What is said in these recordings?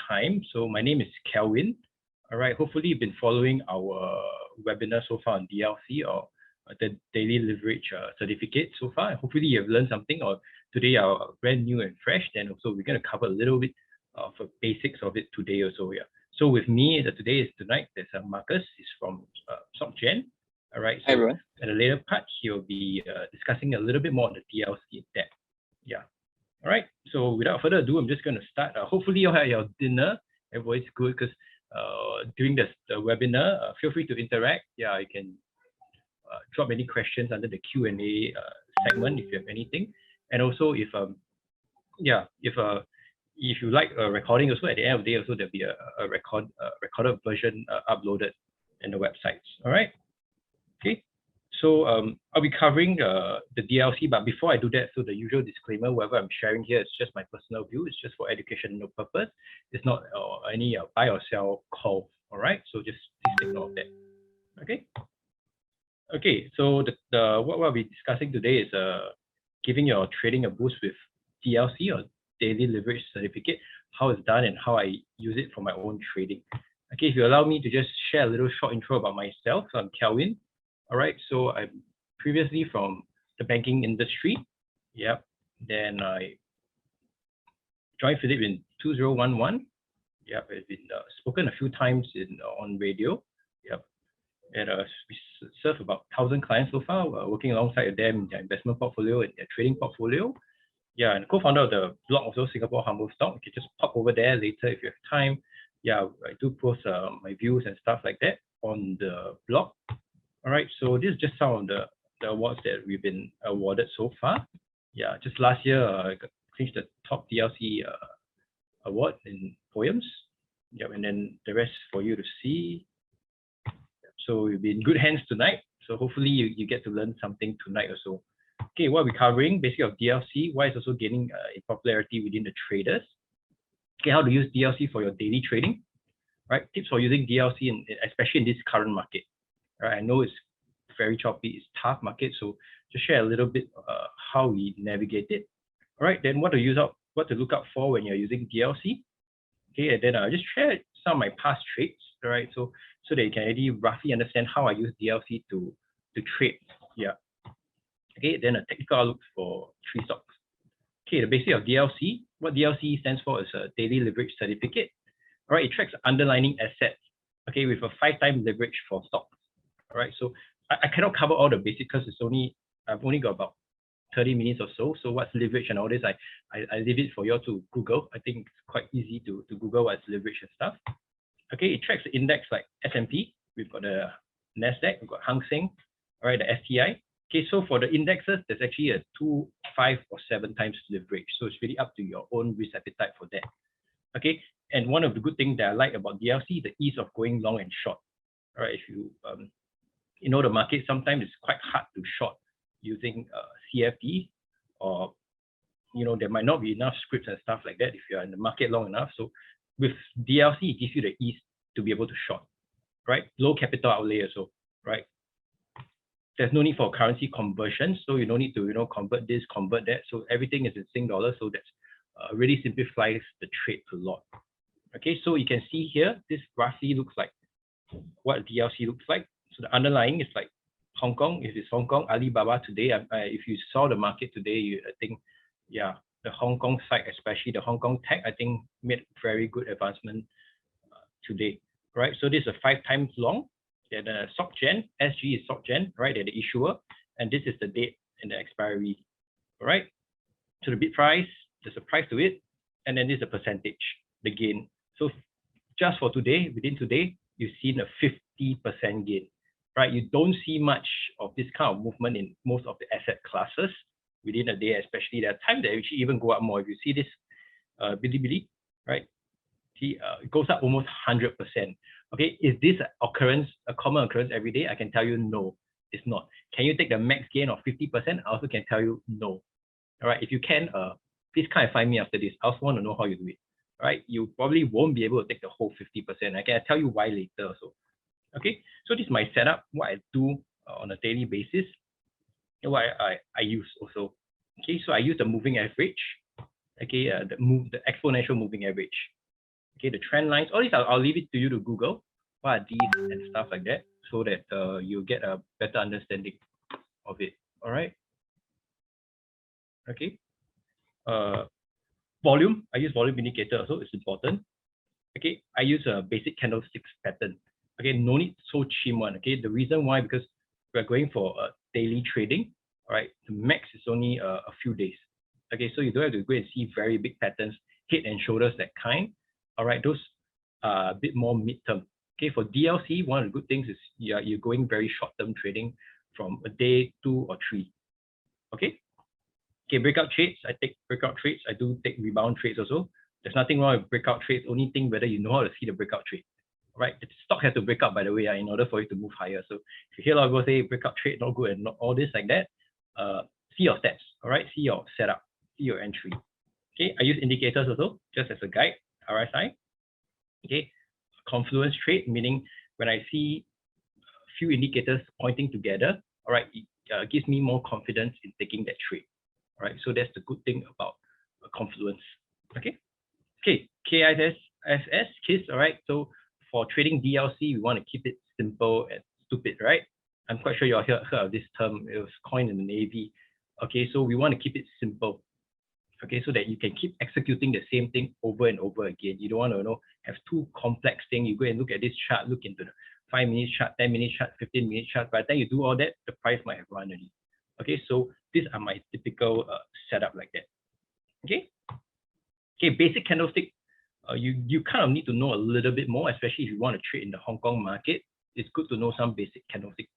time. So my name is Kelvin. All right, hopefully you've been following our webinar so far on DLC or the daily leverage certificate so far. Hopefully you've learned something, or today are brand new and fresh. Then also we're going to cover a little bit of basics of it today also. Yeah. So with me tonight, there's Marcus. He's from Societe. All right. So hi everyone. At a later part, he'll be discussing a little bit more on the DLC debt. Yeah. All right. So without further ado, I'm just going to start. Hopefully you'll have your dinner. Everybody's good because during the webinar, feel free to interact. Yeah, you can drop any questions under the Q&A segment if you have anything. And also if you like a recording, also at the end of the day, also there'll be a recorded version uploaded in the websites. All right. Okay. So I'll be covering the DLC, but before I do that, so the usual disclaimer, whatever I'm sharing here is just my personal view. It's just for educational purpose. It's not any buy or sell call. All right. So just please take note of that. Okay. Okay. So what we'll be discussing today is giving your trading a boost with DLC or daily leverage certificate, how it's done and how I use it for my own trading. Okay. If you allow me to just share a little short intro about myself, so I'm Kelvin. All right, so I'm previously from the banking industry. Yep. Then I joined Phillip in 2011. Yep, I've been spoken a few times on radio. Yep. And we serve about 1,000 clients so far, working alongside them in their investment portfolio and their trading portfolio. Yeah, and co-founder of the blog also, Singapore Humble Stock. You can just pop over there later if you have time. Yeah, I do post my views and stuff like that on the blog. All right, so this is just some of the awards that we've been awarded so far. Yeah, just last year, I clinched the top DLC award in poems. Yeah, and then the rest for you to see. So we'll be in good hands tonight. So hopefully you get to learn something tonight also. Okay, what we're covering, basically of DLC, why it's also gaining in popularity within the traders. Okay, how to use DLC for your daily trading. Right, tips for using DLC, especially in this current market. Right, I know it's very choppy, it's tough market, so just share a little bit how we navigate it. All right, then what to look out for when you're using DLC. Okay, and then I'll just share some of my past trades. All right, so that you can already roughly understand how I use DLC to trade. Yeah. Okay, then a technical outlook for 3 stocks. Okay, the basic of DLC. What DLC stands for is a daily leverage certificate. All right, it tracks underlying assets. Okay, with a 5-time leverage for stocks. All right, so I cannot cover all the basics because I've only got about 30 minutes or so. So what's leverage and all this, I leave it for you all to Google. I think it's quite easy to Google what's leverage and stuff. Okay, it tracks the index like S&P. We've got the Nasdaq, we've got Hang Seng, all right, the STI. Okay, so for the indexes, there's actually a 2, 5, or 7 times leverage. So it's really up to your own risk appetite for that. Okay, and one of the good things that I like about DLC is the ease of going long and short. All right, if you know the market, sometimes it's quite hard to short using CFD, or there might not be enough scripts and stuff like that if you're in the market long enough. So with DLC, it gives you the ease to be able to short, right? Low capital outlay also, right? There's no need for currency conversion, so you don't need to convert this, convert that. So everything is in Sing dollar, so that's really simplifies the trade a lot. Okay, so you can see here, this roughly looks like what DLC looks like. So the underlying is like Hong Kong. If it's Hong Kong, Alibaba today, if you saw the market today, I think, yeah, the Hong Kong side, especially the Hong Kong tech, I think made very good advancement today, right? So this is a 5 times long. Yeah, the SocGen, SG is SocGen, right? They're the issuer, and this is the date and the expiry, all right? So the bid price, there's a price to it, and then this is a percentage, the gain. So just for today, within today, you've seen a 50% gain. Right, you don't see much of this kind of movement in most of the asset classes within a day, especially there are times that actually even go up more. If you see this Byd, right, see it goes up almost 100%. Okay, is this a common occurrence every day? I can tell you no, it's not. Can you take the max gain of 50%? I also can tell you no. All right, if you can, please kind of find me after this. I also want to know how you do it. All right, you probably won't be able to take the whole 50%. I can tell you why later also. Okay, so this is my setup, what I do on a daily basis, and what I use also. Okay, so I use the moving average. Okay, the exponential moving average. Okay, the trend lines, all these I'll leave it to you to Google. What are these and stuff like that, so that you get a better understanding of it. All right. Okay. Volume. I use volume indicator, so it's important. Okay. I use a basic candlesticks pattern. Okay. No need so cheap one. Okay. The reason why, because we're going for daily trading. All right. The max is only a few days. Okay. So you don't have to go and see very big patterns, head and shoulders, that kind. All right. Those are a bit more midterm. Okay. For DLC, one of the good things is you're going very short-term trading from a day, 2 or 3. Okay. Okay, breakout trades. I take breakout trades. I do take rebound trades also. There's nothing wrong with breakout trades. Only thing whether you know how to see the breakout trade. All right. The stock has to break up, by the way, in order for it to move higher. So if you hear a lot of people say breakout trade not good and not all this like that, see your steps. All right. See your setup. See your entry. Okay. I use indicators also, just as a guide. RSI. Okay. Confluence trade, meaning when I see a few indicators pointing together, all right, it gives me more confidence in taking that trade. All right, so that's the good thing about a confluence. Okay, KISS, all right. So for trading DLC, we want to keep it simple and stupid, right? I'm quite sure you all heard of this term. It was coined in the Navy. Okay, so we want to keep it simple. Okay, so that you can keep executing the same thing over and over again. You don't want to have too complex things. You go and look at this chart, look into the 5-minute chart, 10-minute chart, 15-minute chart. By the time you do all that, the price might have run already. Okay, so these are my typical setup like that. Okay, basic candlestick. You kind of need to know a little bit more, especially if you want to trade in the Hong Kong market. It's good to know some basic candlestick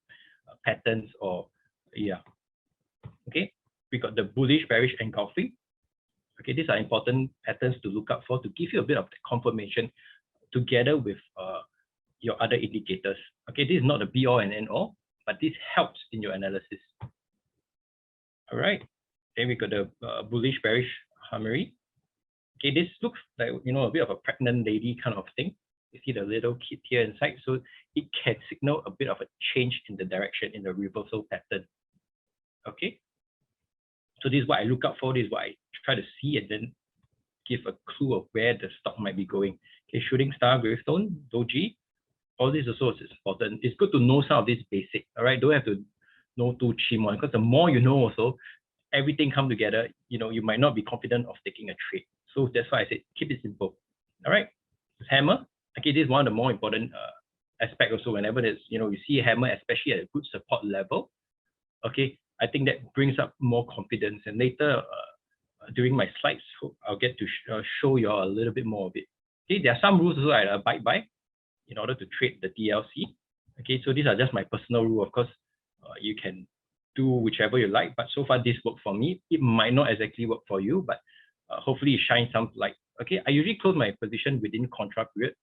patterns or yeah. Okay, we got the bullish, bearish, engulfing. Okay, these are important patterns to look out for to give you a bit of confirmation together with your other indicators. Okay, this is not the be all and end all, but this helps in your analysis. All right, then we got the bullish, bearish summary. Okay, this looks like a bit of a pregnant lady kind of thing. You see the little kid here inside, so it can signal a bit of a change in the direction in the reversal pattern. Okay, so this is what I look out for. This is what I try to see and then give a clue of where the stock might be going. Okay, shooting star, gravestone, doji, all this also is important. It's good to know some of this basic. All right, don't have to know too cheap one, because the more you know also, everything come together, you might not be confident of taking a trade. So that's why I said keep it simple. All right, hammer. Okay, this is one of the more important aspect also. Whenever there's you see a hammer, especially at a good support level, okay, I think that brings up more confidence. And later during my slides, I'll get to show you all a little bit more of it. Okay, there are some rules also I abide by in order to trade the DLC. Okay, so these are just my personal rule. Of course, you can do whichever you like, but so far this worked for me. It might not exactly work for you, but hopefully it shines some light. Okay, I usually close my position within contra period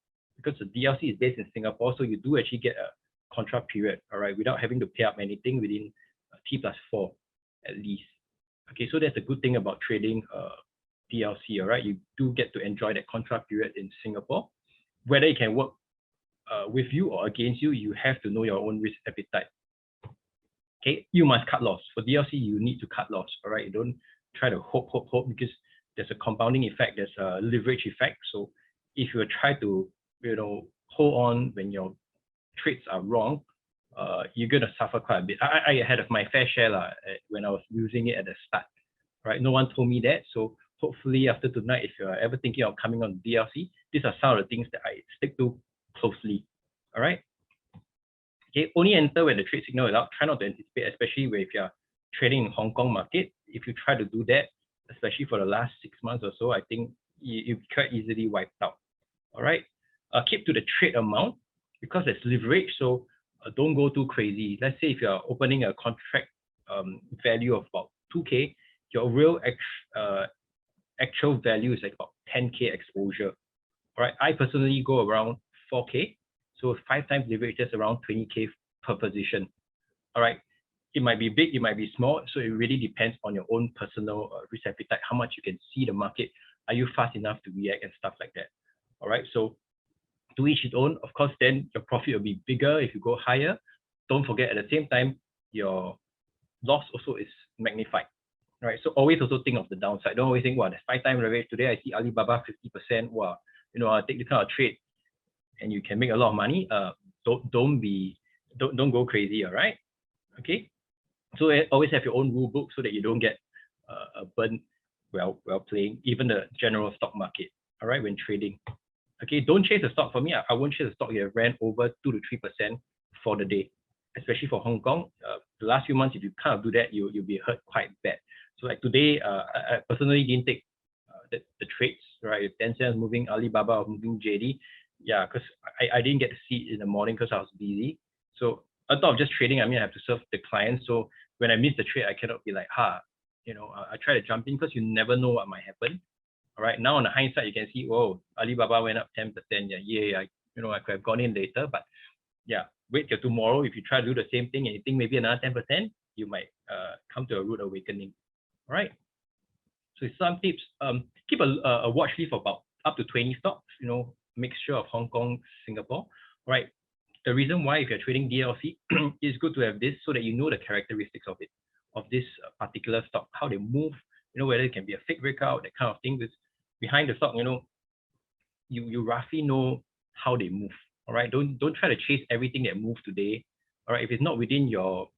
because the DLC is based in Singapore, so you do actually get a contra period, all right, without having to pay up anything within T+4 at least. Okay, so that's a good thing about trading DLC, all right? You do get to enjoy that contra period in Singapore. Whether it can work with you or against you, you have to know your own risk appetite. Okay, you must cut loss. For DLC, you need to cut loss, all right? You don't try to hope, because there's a compounding effect, there's a leverage effect. So if you try to, hold on when your trades are wrong, you're going to suffer quite a bit. I had my fair share when I was using it at the start, right? No one told me that. So hopefully after tonight, if you're ever thinking of coming on DLC, these are some of the things that I stick to closely, all right? Okay, only enter when the trade signal is out. Try not to anticipate, especially if you're trading in Hong Kong market. If you try to do that, especially for the last 6 months or so, I think you'll be quite easily wiped out, all right? Keep to the trade amount because there's leverage, so don't go too crazy. Let's say if you're opening a contract value of about 2K, your real actual value is like about 10K exposure. All right, I personally go around 4K, so 5 times leverage, that's around 20K per position. All right, it might be big, it might be small, so it really depends on your own personal risk appetite, how much you can see the market, are you fast enough to react and stuff like that. All right, so to each its own. Of course, then your profit will be bigger if you go higher. Don't forget, at the same time, your loss also is magnified. Right? So always also think of the downside. Don't always think, wow, there's 5 times leverage. Today I see Alibaba 50%. Wow, take this kind of trade and you can make a lot of money, don't go crazy, all right? Okay. So always have your own rule book so that you don't get burnt while playing even the general stock market, all right, when trading. Okay, don't chase the stock. For me, I won't chase the stock that ran over 2 to 3% for the day, especially for Hong Kong. The last few months, if you kind of do that, you'll be hurt quite bad. So like today, I personally didn't take the trades, right? Tencent moving, Alibaba moving, JD. Yeah, because I didn't get to see it in the morning because I was busy. So on top of just trading, I mean, I have to serve the client. So when I miss the trade, I cannot be like, I try to jump in because you never know what might happen. All right, now on the hindsight, you can see, whoa, Alibaba went up 10%. Yeah, I could have gone in later, but yeah, wait till tomorrow. If you try to do the same thing and you think maybe another 10%, you might come to a rude awakening. All right. So some tips: keep a watch list of about up to 20 stocks. Mixture of Hong Kong, Singapore. All right. The reason why, if you're trading DLC, it's good to have this so that you know the characteristics of this particular stock, how they move. Whether it can be a fake breakout, that kind of thing. This behind the stock, you roughly know how they move. All right. Don't try to chase everything that moves today. All right. If it's not within your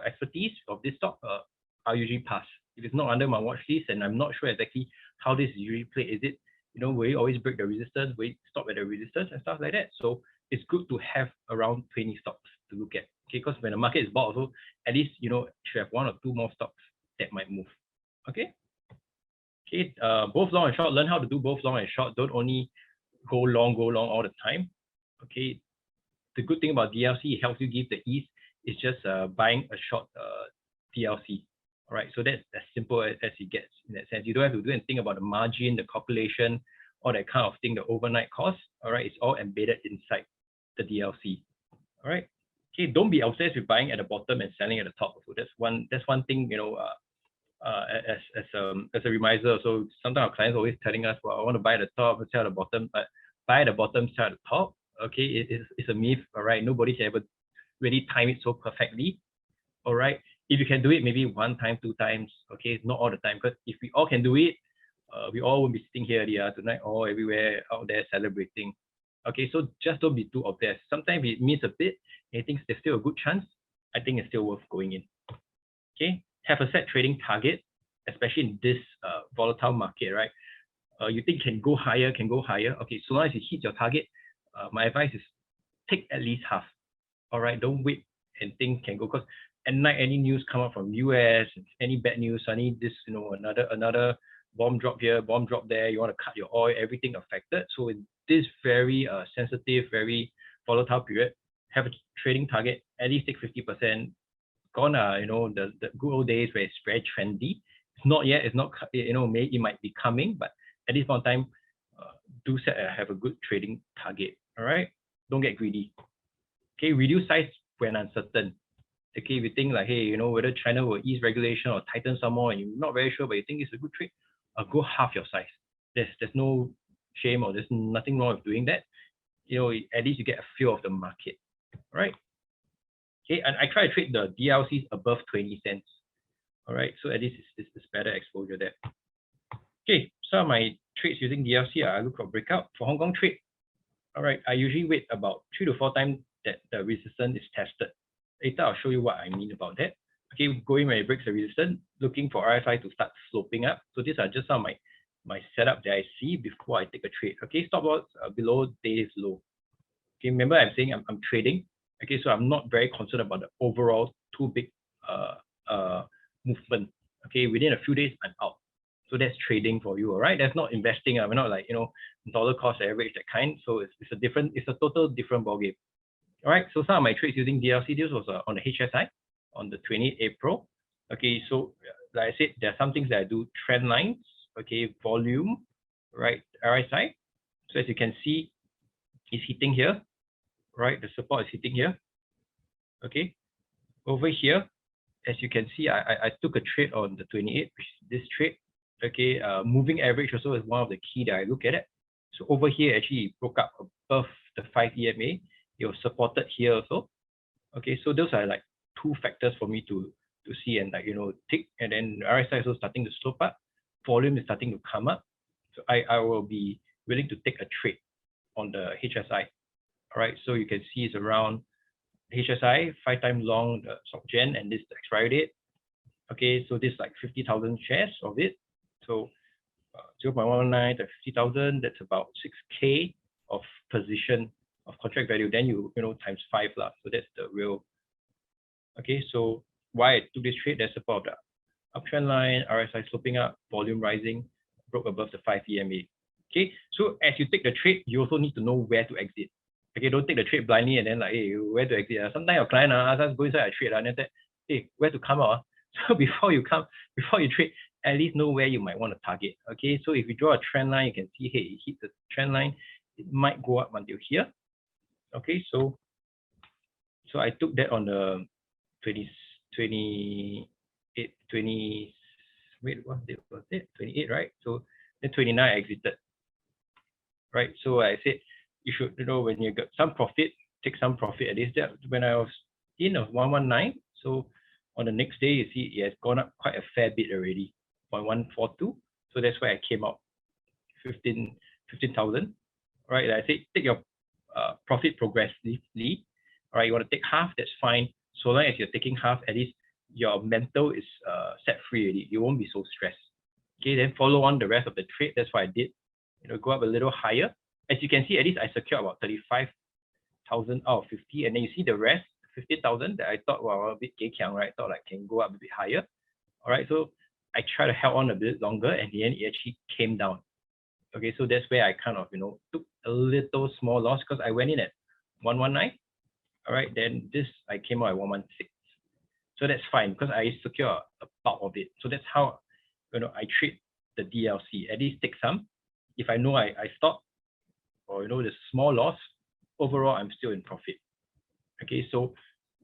expertise of this stock, I'll usually pass. If it's not under my watch list and I'm not sure exactly how this is usually played, is it, will you always break the resistance? Will you stop at the resistance and stuff like that? So it's good to have around 20 stocks to look at. Okay, because when the market is bought, also at least should have 1 or 2 more stocks that might move. Okay. Okay. Both long and short. Learn how to do both long and short. Don't only go long all the time. Okay. The good thing about DLC, it helps you give the ease. It's just buying a short DLC. All right, so that's as simple as it gets in that sense. You don't have to do anything about the margin, the calculation, all that kind of thing, the overnight cost. All right, it's all embedded inside the DLC. All right. Okay, don't be obsessed with buying at the bottom and selling at the top. So that's one thing, as a reminder. So sometimes our clients are always telling us, well, I want to buy at the top, sell at the bottom, but buy at the bottom, sell at the top. Okay, it's a myth. All right, nobody's ever really timed it so perfectly. All right. If you can do it maybe 1 time, 2 times, okay, not all the time. Because if we all can do it, we all will be sitting here tonight, all everywhere out there celebrating. Okay, so just don't be too obsessed. Sometimes we miss a bit and you think there's still a good chance. I think it's still worth going in. Okay, have a set trading target, especially in this volatile market, right? You think can go higher. Okay, so long as you hit your target, my advice is take at least half. All right, don't wait and think can go, because at night any news come up from US, any bad news, suddenly this, another bomb drop here, bomb drop there, you want to cut your oil, everything affected. So in this very sensitive, very volatile period, have a trading target, at least take 50%. Gone are, the good old days where it's very trendy. It's not yet, it's not, it might be coming, but at this point in time, do have a good trading target. All right, don't get greedy. Okay, reduce size when uncertain. Okay, if you think like, hey, whether China will ease regulation or tighten some more, and you're not very sure, but you think it's a good trade, go half your size. There's no shame or there's nothing wrong with doing that. At least you get a feel of the market, right? Okay, and I try to trade the DLCs above 20 cents. All right, so at least it's better exposure there. Okay, some of my trades using DLC, I look for breakout. For Hong Kong trade, all right, I usually wait about 3 to 4 times that the resistance is tested. Later, I'll show you what I mean about that. Okay, going when it breaks the resistance, looking for RSI to start sloping up. So these are just some of my setup that I see before I take a trade. Okay, stop loss below day's low. Okay, remember I'm saying I'm trading. Okay, so I'm not very concerned about the overall too big movement. Okay, within a few days, I'm out. So that's trading for you, all right? That's not investing. We're not like, dollar cost average, that kind. So it's a total different ballgame. All right, so some of my trades using DLC deals was on the HSI on the 28th April. Okay, so like I said, there are some things that I do: trend lines, okay, volume, right, RSI. So as you can see, it's hitting here, right? The support is hitting here. Okay, over here, as you can see, I took a trade on the 28th, which is this trade. Okay, moving average also is one of the key that I look at it. So over here, actually, it broke up above the 5 EMA. It was supported here also. Okay, so those are like 2 factors for me to see and tick. And then RSI is also starting to slope up. Volume is starting to come up. So I will be willing to take a trade on the HSI. All right, so you can see it's around HSI 5 times long the stock gen, and this is the expiry date. Okay, so this is like 50,000 shares of it. So 0.19 to 50,000, that's about 6K of position of contract value. Then you times 5 lah. So that's the real. Okay, so why I took this trade? There's support of the uptrend line, RSI sloping up, volume rising, broke above the 5 EMA. Okay, so as you take the trade, you also need to know where to exit. Okay, don't take the trade blindly and then like, hey, where to exit? Sometimes your client asks us go inside a trade and then say, hey, where to come out? So before you trade, at least know where you might want to target. Okay, so if you draw a trend line, you can see, hey, it hit the trend line, it might go up until here. Okay, so I took that on the 28, wait, what was it? 28, right? So then 29 I exited. Right, so I said you should, when you got some profit, take some profit at least. That when I was in of 119, so on the next day you see it has gone up quite a fair bit already, 0.142. So that's why I came out 15,000. Right, I said take your profit progressively. All right, you want to take half, that's fine. So long as you're taking half, at least your mental is set free already. You won't be so stressed. Okay, then follow on the rest of the trade. That's what I did. Go up a little higher. As you can see, at least I secured about 35,000 out of 50, and then you see the rest 15,000 that I thought were a bit gay-kiang, right? I thought like can go up a bit higher. All right, so I tried to hold on a bit longer, and in the end it actually came down. Okay, so that's where I kind of took a little small loss because I went in at 119. All right, then this I came out at 116. So that's fine because I secure a part of it. So that's how I trade the DLC. At least take some. If I know I stop, or there's small loss, overall I'm still in profit. Okay, so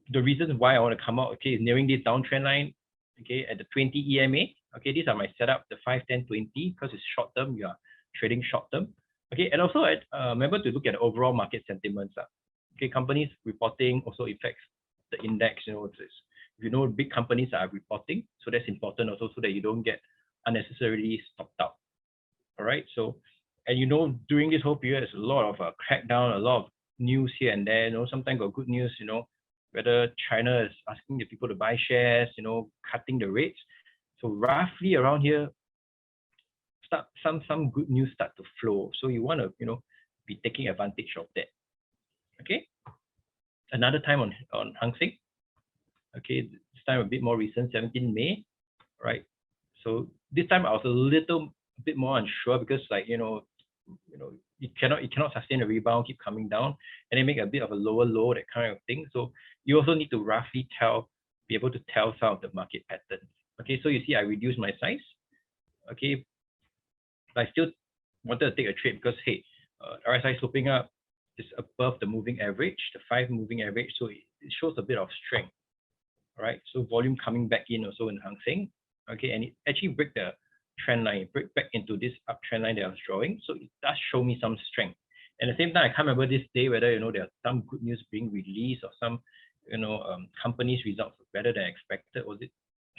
the reason why I want to come out, okay, is nearing this downtrend line, okay, at the 20 EMA. Okay, these are my setup, the 5, 10, 20, because it's short term, you are trading short term. Okay, and also remember to look at the overall market sentiments. Okay, companies reporting also affects the index. Big companies are reporting, so that's important also so that you don't get unnecessarily stocked out. All right, so and during this whole period, there's a lot of crackdown, a lot of news here and there. Sometimes got good news. Whether China is asking the people to buy shares, cutting the rates. So roughly around here, some good news start to flow. So you want to be taking advantage of that. Okay. Another time on Hang Seng. Okay, this time a bit more recent, 17 May. Right. So this time I was a little bit more unsure because you cannot sustain a rebound, keep coming down, and then make a bit of a lower low, that kind of thing. So you also need to roughly be able to tell some of the market patterns. Okay, so you see I reduced my size. Okay, but I still wanted to take a trade because hey, RSI sloping up is above the moving average, the 5 moving average, so it shows a bit of strength. All right, so volume coming back in also in Hang Seng. Okay, and it actually break the trend line, break back into this uptrend line that I was drawing. So it does show me some strength. At the same time, I can't remember this day whether there are some good news being released or some companies' results better than expected. Was it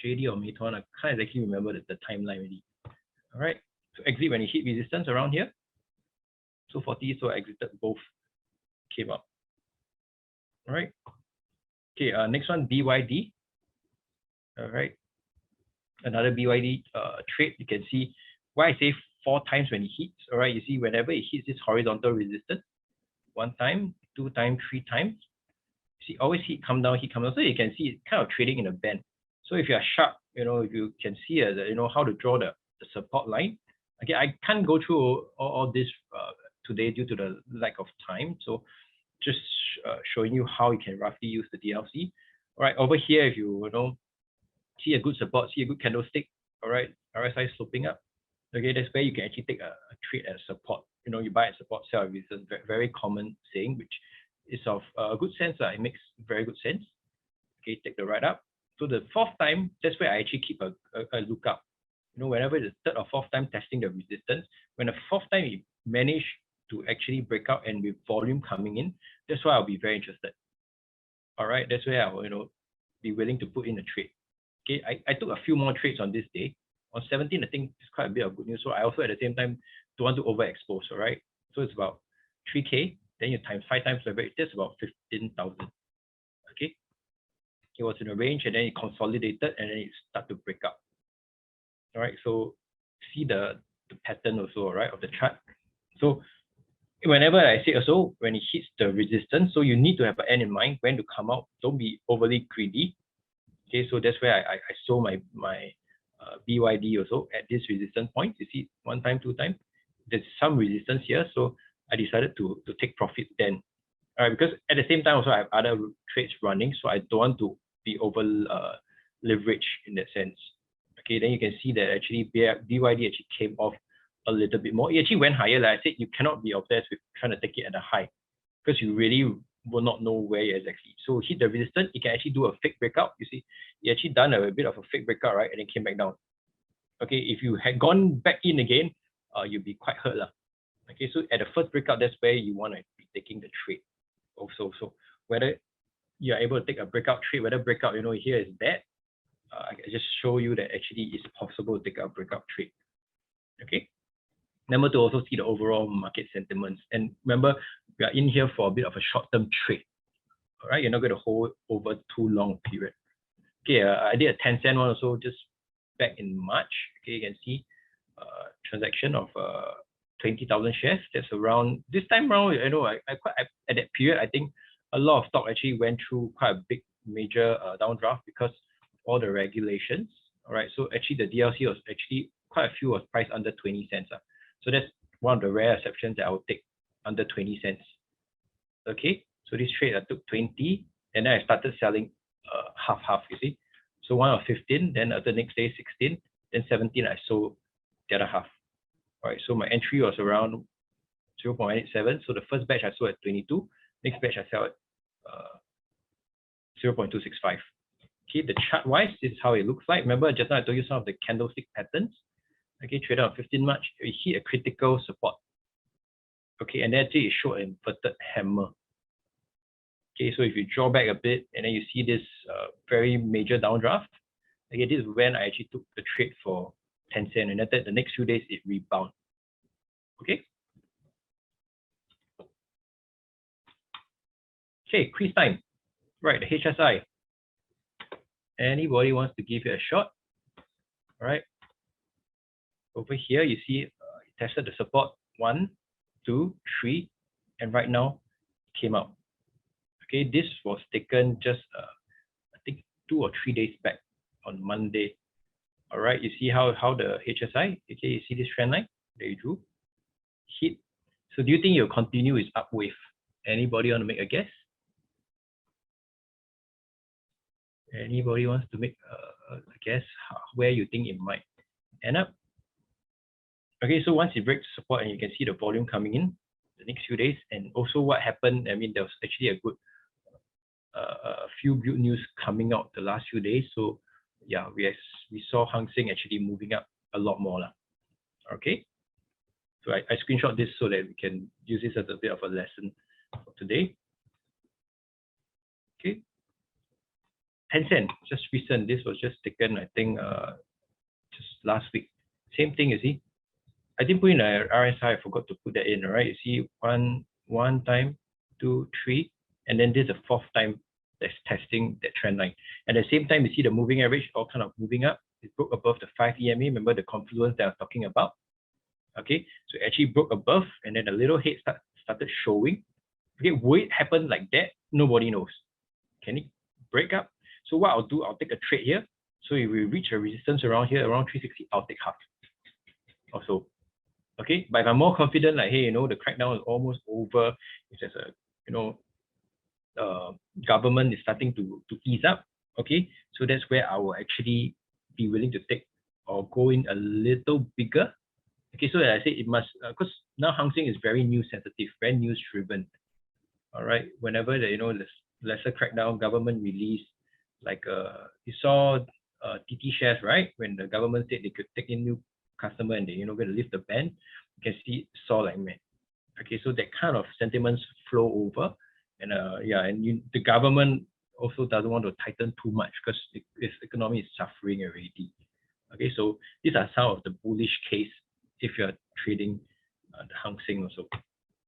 JD or Meituan? I can't exactly remember the timeline really. All right, so exit when it hit resistance around here. So 40, so I exited both, came up. All right. Okay, next one, BYD. All right. Another BYD trade. You can see why I say 4 times when it hits. All right, you see whenever it hits this horizontal resistance, 1 time, 2 times, 3 times. See, always hit, come down, hit, come down. So you can see it's kind of trading in a band. So if you are sharp, if you can see how to draw the support line. Okay, I can't go through all this today due to the lack of time. So just showing you how you can roughly use the DLC. All right, over here, if you see a good support, see a good candlestick, all right, RSI sloping up. Okay, that's where you can actually take a trade at support. You buy at support, sell at resistance. Very common saying, which is of good sense. It makes very good sense. Okay, take the right up. So the 4th time, that's where I actually keep a lookout. Whenever the 3rd or 4th time testing the resistance, when the 4th time it managed to actually break out and with volume coming in, that's why I'll be very interested. All right, that's where I will be willing to put in a trade. Okay, I took a few more trades on this day. On 17, I think it's quite a bit of good news. So I also at the same time don't want to overexpose, all right? So it's about 3K, then you times 5 times leverage, that's about 15,000. Okay, it was in a range and then it consolidated and then it started to break up. All right, so see the pattern also, all right, of the chart. So whenever I say also, when it hits the resistance, so you need to have an end in mind when to come out. Don't be overly greedy. Okay, so that's where I sold my BYD also at this resistance point. You see, 1 time, 2 times. There's some resistance here, so I decided to take profit then. All right, because at the same time also I have other trades running, so I don't want to be over leveraged in that sense. Okay, then you can see that actually BYD actually came off a little bit more. It actually went higher. Like I said, you cannot be obsessed with trying to take it at a high because you really will not know where exactly. So hit the resistance, it can actually do a fake breakout. You see, it actually done a bit of a fake breakout, right? And then came back down. Okay, if you had gone back in again, you'll be quite hurt. Okay, so at the first breakout, that's where you want to be taking the trade also. So whether you're able to take a breakout trade, whether breakout, here is bad, I can just show you that actually it's possible to take a breakout trade. Okay. Remember to also see the overall market sentiments. And remember, we are in here for a bit of a short-term trade. All right, you're not going to hold over too long period. Okay, I did a 10-cent one also just back in March. Okay, you can see transaction of 20,000 shares. That's around this time around. At that period, I think a lot of stock actually went through quite a big major downdraft because of all the regulations. All right, so actually the DLC was actually quite a few was priced under 20 cents. So that's one of the rare exceptions that I would take under 20 cents. Okay, so this trade I took 20 and then I started selling half, you see. So one of 15, then the next day 16, then 17 I sold the other half. All right, so my entry was around 0.87. So the first batch I sold at 22, next batch I sell at 0.265. Okay, the chart wise, this is how it looks like. Remember just now I told you some of the candlestick patterns. Okay, traded on 15 March, we hit a critical support. Okay, and then actually it showed an inverted hammer. Okay, so if you draw back a bit and then you see this very major downdraft, okay, this is when I actually took the trade for 10 cents, and then the next few days it rebound. Okay. Okay, quiz time. Right, the HSI. Anybody wants to give it a shot? All right. Over here, you see it tested the support 1, 2, 3, and right now came out. Okay, this was taken just I think 2 or 3 days back on Monday. All right, you see how the HSI, okay, you see this trend line that you drew, hit. So do you think you'll continue its up wave? Anybody want to make a guess? Anybody wants to make a guess where you think it might end up? Okay, so once it breaks support and you can see the volume coming in the next few days, and also what happened, I mean, there was actually a good few good news coming out the last few days. So yeah, we saw Hang Seng actually moving up a lot more. Okay, so I screenshot this so that we can use this as a bit of a lesson for today. Okay, 10 cents, just recent. This was just taken, I think, just last week. Same thing, you see. I didn't put in a RSI, I forgot to put that in, all right? You see one time, 2, 3, and then this is the 4th time that's testing that trend line. At the same time, you see the moving average all kind of moving up. It broke above the 5 EMA, remember the confluence that I was talking about? Okay, so it actually broke above and then a little head started showing. Okay, will it happen like that? Nobody knows. Can it break up? So what I'll do, I'll take a trade here. So if we reach a resistance around here, around 360, I'll take half also. Okay, but if I'm more confident, like, hey, the crackdown is almost over, if there's a government is starting to ease up, okay, so that's where I will actually be willing to take or go in a little bigger. Okay, so as I say, it must, because now Hang Seng is very news sensitive, very news driven. All right, whenever there's lesser crackdown, government release, like you saw TT shares, right? When the government said they could take in new customer and they going to lift the ban, you can see saw like man. Okay, so that kind of sentiments flow over, and the government also doesn't want to tighten too much because its economy is suffering already. Okay, so these are some of the bullish case if you're trading the Hang Seng also.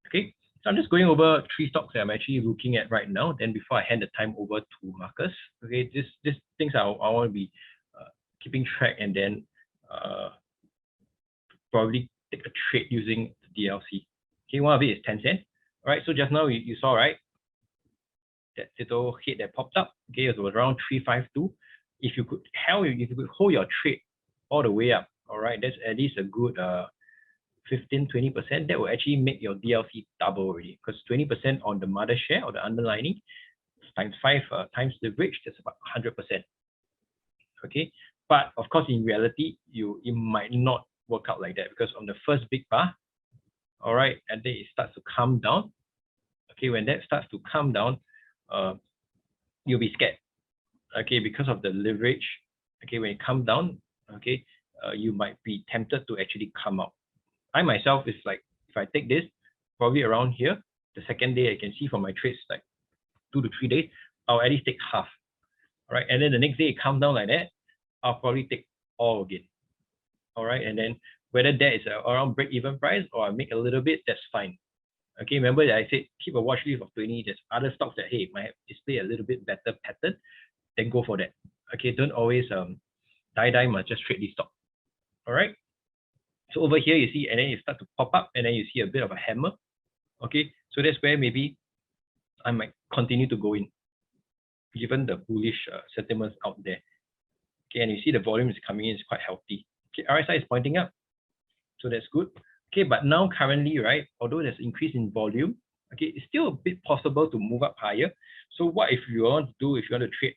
Okay, so I'm just going over 3 stocks that I'm actually looking at right now. Then before I hand the time over to Marcus, okay, this things I want to be keeping track, and then probably take a trade using the DLC. Okay, one of it is Tencent. All right, so just now you saw, right, that little head that popped up. Okay, it was around 352. If you could hold your trade all the way up, all right, that's at least a good 15-20%. That will actually make your DLC double already, because 20% on the mother share or the underlying times 5 times leverage, that's about 100%. Okay, but of course in reality it might not work out like that, because on the first big bar, all right, and then it starts to come down. Okay, when that starts to come down, you'll be scared. Okay, because of the leverage. Okay, when it comes down, okay, you might be tempted to actually come out. I myself is like, if I take this probably around here, the second day I can see from my trades like 2 to 3 days, I'll at least take half. All right, and then the next day it comes down like that, I'll probably take all again. All right, and then whether that is around break-even price or I make a little bit, that's fine. Okay, remember that I said keep a watch list of 20. There's other stocks that, hey, might display a little bit better pattern, then go for that. Okay, don't always die must just trade this stock. All right, so over here you see, and then you start to pop up, and then you see a bit of a hammer. Okay, so that's where maybe I might continue to go in, given the bullish sentiments out there. Okay, and you see the volume is coming in, it's quite healthy. Okay, RSI is pointing up, so that's good. Okay, but now currently, right, although there's increase in volume, okay, it's still a bit possible to move up higher. So what if you want to do, if you want to trade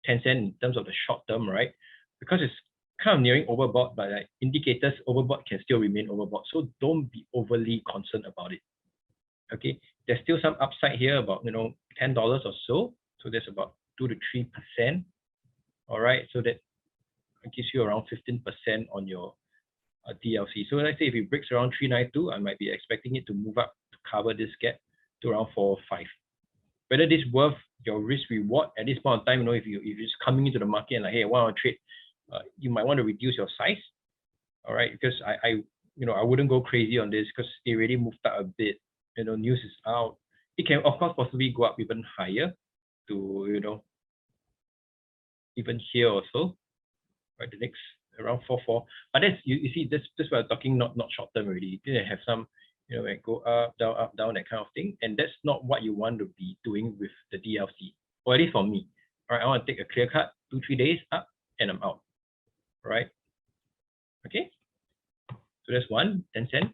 Tencent in terms of the short term, right? Because it's kind of nearing overbought, but like indicators overbought can still remain overbought. So don't be overly concerned about it. Okay, there's still some upside here, about $10 or so. So there's about 2 to 3%. All right, so that gives you around 15% on your DLC. So let's say if it breaks around 392, I might be expecting it to move up to cover this gap to around 4 or 5. Whether this is worth your risk reward at this point in time, if you're just coming into the market and like, hey, I want to trade, you might want to reduce your size. All right, because I wouldn't go crazy on this, because it already moved up a bit. News is out. It can of course possibly go up even higher to even here also, right? The next around 4.4. But that's you see this we're talking not short term already. You didn't have some go up down, that kind of thing, and that's not what you want to be doing with the DLC, or at least for me. All right, I want to take a clear cut 2-3 days up and I'm out. All right, okay, so that's one. Tencent.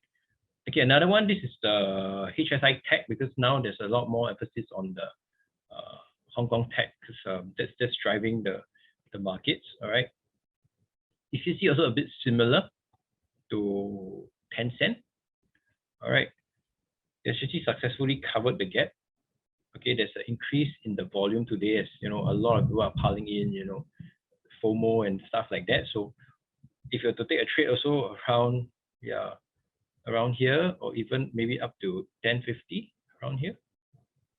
Okay, another one, this is the HSI tech, because now there's a lot more emphasis on the Hong Kong tech, because that's driving the markets. All right, you see also a bit similar to Tencent. All right, they actually successfully covered the gap. Okay, there's an increase in the volume today, as a lot of people are piling in, FOMO and stuff like that. So if you were to take a trade also around here, or even maybe up to 10.50 around here.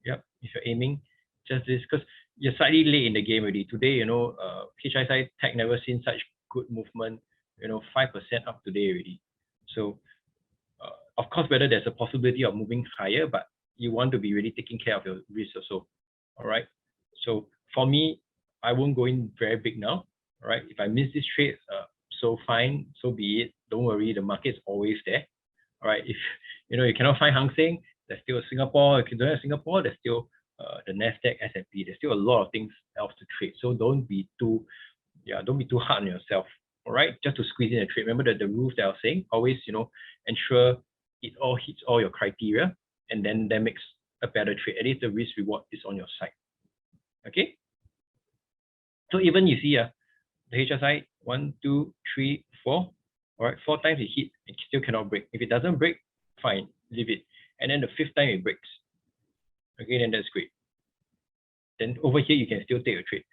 Yep, if you're aiming just this, because you're slightly late in the game already. Today, HSI tech never seen such good movement, 5% up today already. So of course, whether there's a possibility of moving higher, but you want to be really taking care of your risk also. All right, so for me, I won't go in very big now. All right, if I miss this trade, so fine, so be it. Don't worry, the market's always there. All right, if you cannot find Hang Seng, there's still Singapore. If you don't have Singapore, there's still the Nasdaq, S&P. There's still a lot of things else to trade. So don't be too hard on yourself. All right, just to squeeze in a trade. Remember that the rules that I was saying, always ensure it all hits all your criteria, and then that makes a better trade. At least the risk reward is on your side. Okay. So even you see the HSI 1, 2, 3, 4. All right, 4 times it hit, it still cannot break. If it doesn't break, fine, leave it. And then the 5th time it breaks. Okay, then that's great. Then over here you can still take a trade.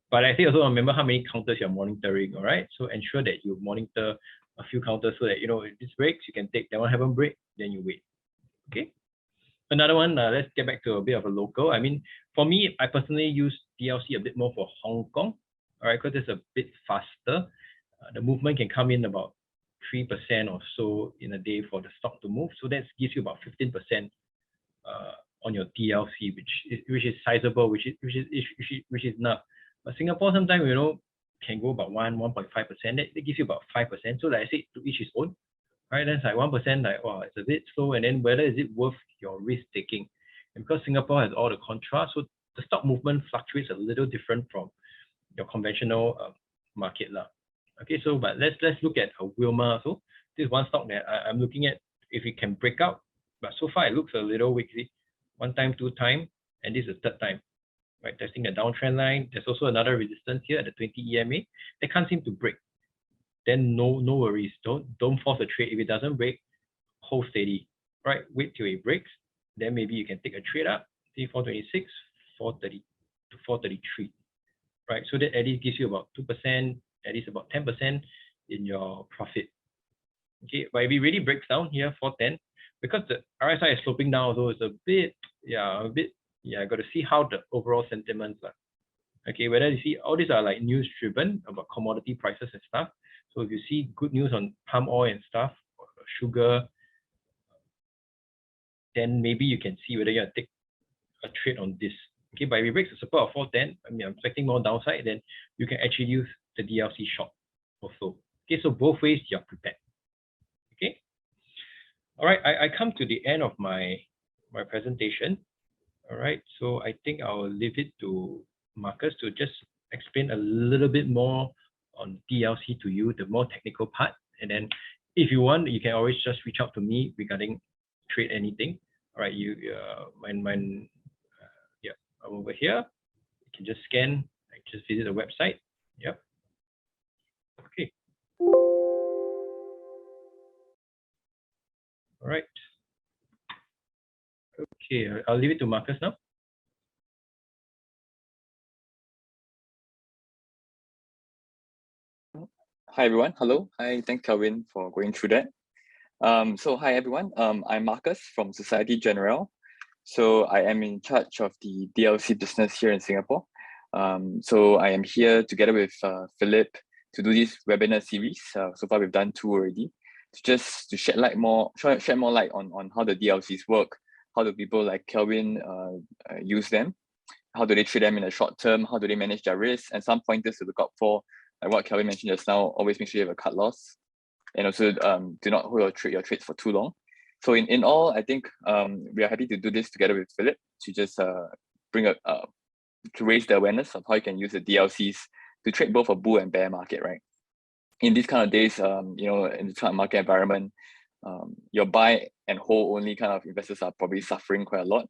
But I think also remember how many counters you're monitoring. All right, so ensure that you monitor a few counters so that if this breaks, you can take. That one haven't break, then you wait. Okay. Another one, let's get back to a bit of a local. I mean, for me, I personally use DLC a bit more for Hong Kong. All right, because it's a bit faster. The movement can come in about 3% or so in a day for the stock to move. So that gives you about 15% on your DLC, which is sizable, which is enough. But Singapore sometimes, you know, can go about 1.5%. That gives you about 5%. So like I said, to each his own, right? That's like 1%, like, wow, it's a bit slow. And then whether is it worth your risk taking? And because Singapore has all the contrast, so the stock movement fluctuates a little different from your conventional market lah. Okay, so but let's look at Wilmar. So this is one stock that I'm looking at if it can break out, but so far it looks a little weak. One time, two time, and this is the third time, right? Testing a downtrend line. There's also another resistance here at the 20 EMA. They can't seem to break. Then no worries. Don't force a trade. If it doesn't break, hold steady, right? Wait till it breaks. Then maybe you can take a trade up. See 426, 430 to 433, right? So that at least gives you about 2%, at least about 10% in your profit. Okay, but if it really breaks down here, 410, because the RSI is sloping down, so it's a bit, got to see how the overall sentiments are. Okay, whether you see all these are like news driven about commodity prices and stuff. So if you see good news on palm oil and stuff, or sugar, then maybe you can see whether you take a trade on this. Okay, but if it breaks the support of 410, I mean, I'm expecting more downside, then you can actually use the DLC short also. Okay, so both ways you're prepared. Okay. All right, I come to the end of my presentation. All right, so I think I'll leave it to Marcus to just explain a little bit more on DLC to you, the more technical part. And then if you want, you can always just reach out to me regarding trade anything. All right, I'm over here. You can just scan, just visit the website. Yep. Okay. All right. Okay, I'll leave it to Marcus now. Hi everyone. Hello. Hi. Thanks, Kelvin, for going through that. So hi everyone. I'm Marcus from Societe Generale. So I am in charge of the DLC business here in Singapore. So I am here together with Philip to do this webinar series. So far we've done 2 already. Just to shed more light on how the DLCs work. How do people like Kelvin use them? How do they trade them in the short term? How do they manage their risks? And some pointers to look out for, like what Kelvin mentioned just now. Always make sure you have a cut loss, and also do not hold your trades for too long. So in all, I think we are happy to do this together with Philip to just to raise the awareness of how you can use the DLCs to trade both a bull and bear market, right? In these kind of days, you know, in the current market environment, your buy and hold only kind of investors are probably suffering quite a lot.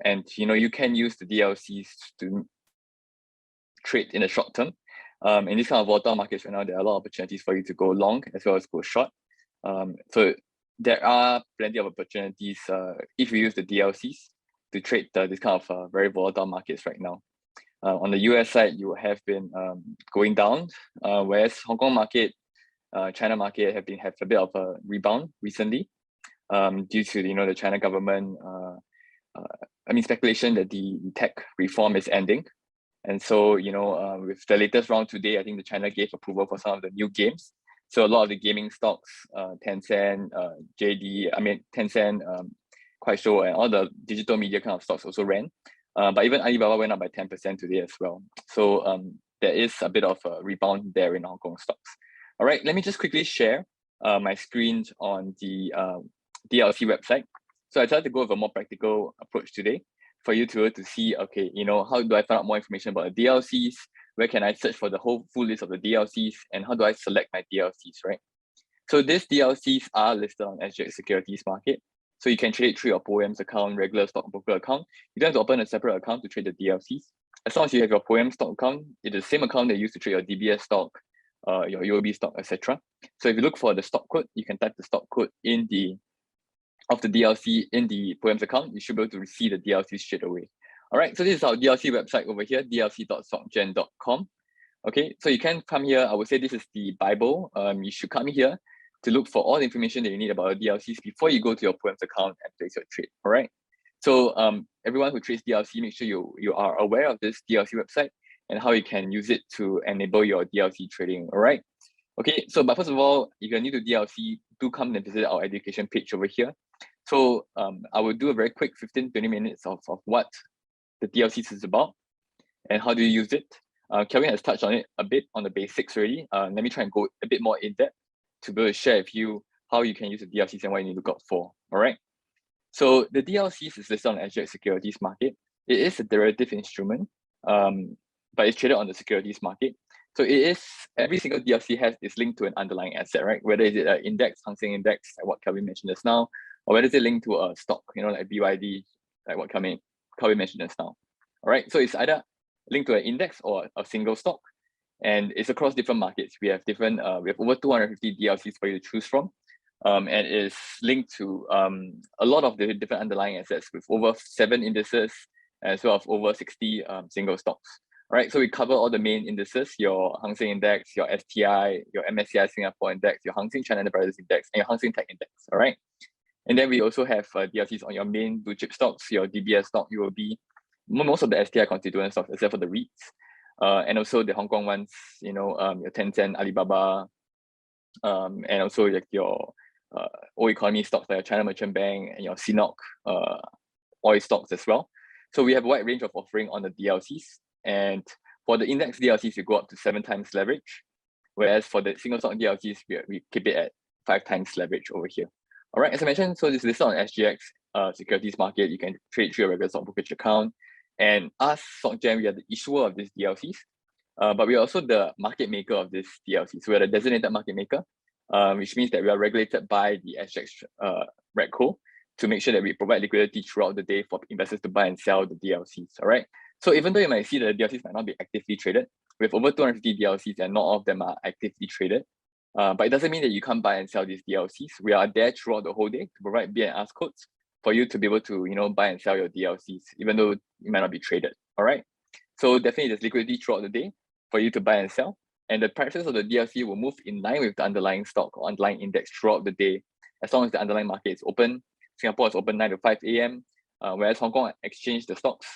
And you know, you can use the DLCs to trade in the short term. In these kind of volatile markets right now, there are a lot of opportunities for you to go long as well as go short. So there are plenty of opportunities if you use the DLCs to trade this kind of very volatile markets right now. On the US side, you have been going down, whereas Hong Kong market, China market have a bit of a rebound recently due to the China government. Speculation that the tech reform is ending. And so, with the latest round today, I think the China gave approval for some of the new games. So a lot of the gaming stocks, Tencent, Tencent, Kuaishou, and all the digital media kind of stocks also ran. But even Alibaba went up by 10% today as well. So there is a bit of a rebound there in Hong Kong stocks. All right, let me just quickly share my screen on the DLC website. So I tried to go with a more practical approach today for you to see, okay, how do I find out more information about the DLCs? Where can I search for the full list of the DLCs? And how do I select my DLCs, right? So these DLCs are listed on SGX Securities Market. So you can trade through your POEMS account, regular stockbroker account. You don't have to open a separate account to trade the DLCs. As long as you have your POEMS stock account, it's the same account that you use to trade your DBS stock, your UOB stock, etc. So if you look for the stock code, you can type the stock code of the DLC in the POEMS account. You should be able to see the DLC straight away. All right, so this is our DLC website over here, dlc.stockgen.com. Okay, so you can come here. I would say this is the Bible. You should come here to look for all the information that you need about the DLCs before you go to your POEMS account and place your trade. All right. So everyone who trades DLC, make sure you are aware of this DLC website and how you can use it to enable your DLC trading. All right. Okay, so but first of all, if you're new to DLC, do come and visit our education page over here. So I will do a very quick 15-20 minutes of what the DLCs is about and how do you use it. Kelvin has touched on it a bit on the basics already. Let me try and go a bit more in depth to be able to share with you how you can use the DLCs and what you need to look out for. All right. So the DLCs is listed on the SGX securities market. It is a derivative instrument, but it's traded on the securities market. So it is, every single DLC is linked to an underlying asset, right? Whether is it an index, Hang Seng index, like what Kelvin mentioned just now, or whether is it linked to a stock, like BYD, like what Kelvin mentioned just now. All right, so it's either linked to an index or a single stock, and it's across different markets. We have different, we have over 250 DLCs for you to choose from, and is linked to a lot of the different underlying assets with over 7 indices as well as over 60 single stocks. All right, so we cover all the main indices: your Hang Seng Index, your STI, your MSCI Singapore Index, your Hang Seng China Enterprises Index, and your Hang Seng Tech Index. All right, and then we also have DLCs on your main blue chip stocks, your DBS stock, UOB, most of the STI constituent stocks except for the REITs, and also the Hong Kong ones, your Tencent, Alibaba, and also like your old economy stocks like your China Merchant Bank and your CNOC oil stocks as well. So we have a wide range of offering on the DLCs. And for the index DLCs, we go up to 7 times leverage, whereas for the single stock DLCs, we keep it at 5 times leverage over here. All right, as I mentioned, so this is listed on SGX securities market. You can trade through your regular stock brokerage account. And us, SocGen, we are the issuer of these DLCs, but we are also the market maker of this DLC. So we are the designated market maker, which means that we are regulated by the SGX RegCo to make sure that we provide liquidity throughout the day for investors to buy and sell the DLCs. All right. So even though you might see that the DLCs might not be actively traded, we have over 250 DLCs and not all of them are actively traded. But it doesn't mean that you can't buy and sell these DLCs. We are there throughout the whole day to provide BNS codes for you to be able to buy and sell your DLCs, even though it might not be traded. All right. So definitely there's liquidity throughout the day for you to buy and sell. And the prices of the DLC will move in line with the underlying stock or underlying index throughout the day, as long as the underlying market is open. Singapore is open 9 to 5 a.m., whereas Hong Kong exchange the stocks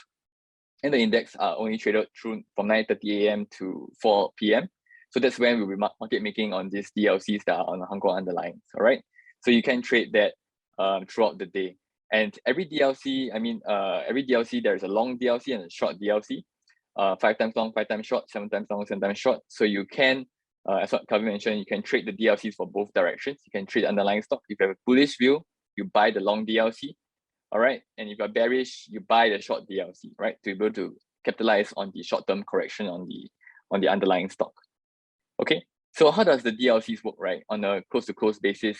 and the index are only traded through from 9:30 a.m. to 4 p.m. So that's when we'll be market making on these DLCs that are on the Hong Kong underlying. All right. So you can trade that throughout the day. And every DLC, every DLC, there is a long DLC and a short DLC. 5 times long, 5 times short, 7 times long, 7 times short. So you can, as what Kelvin mentioned, you can trade the DLCs for both directions. You can trade the underlying stock. If you have a bullish view, you buy the long DLC. All right. And if you're bearish, you buy the short DLC, right? To be able to capitalize on the short-term correction on the underlying stock. Okay. So how does the DLCs work, right? On a close-to-close basis,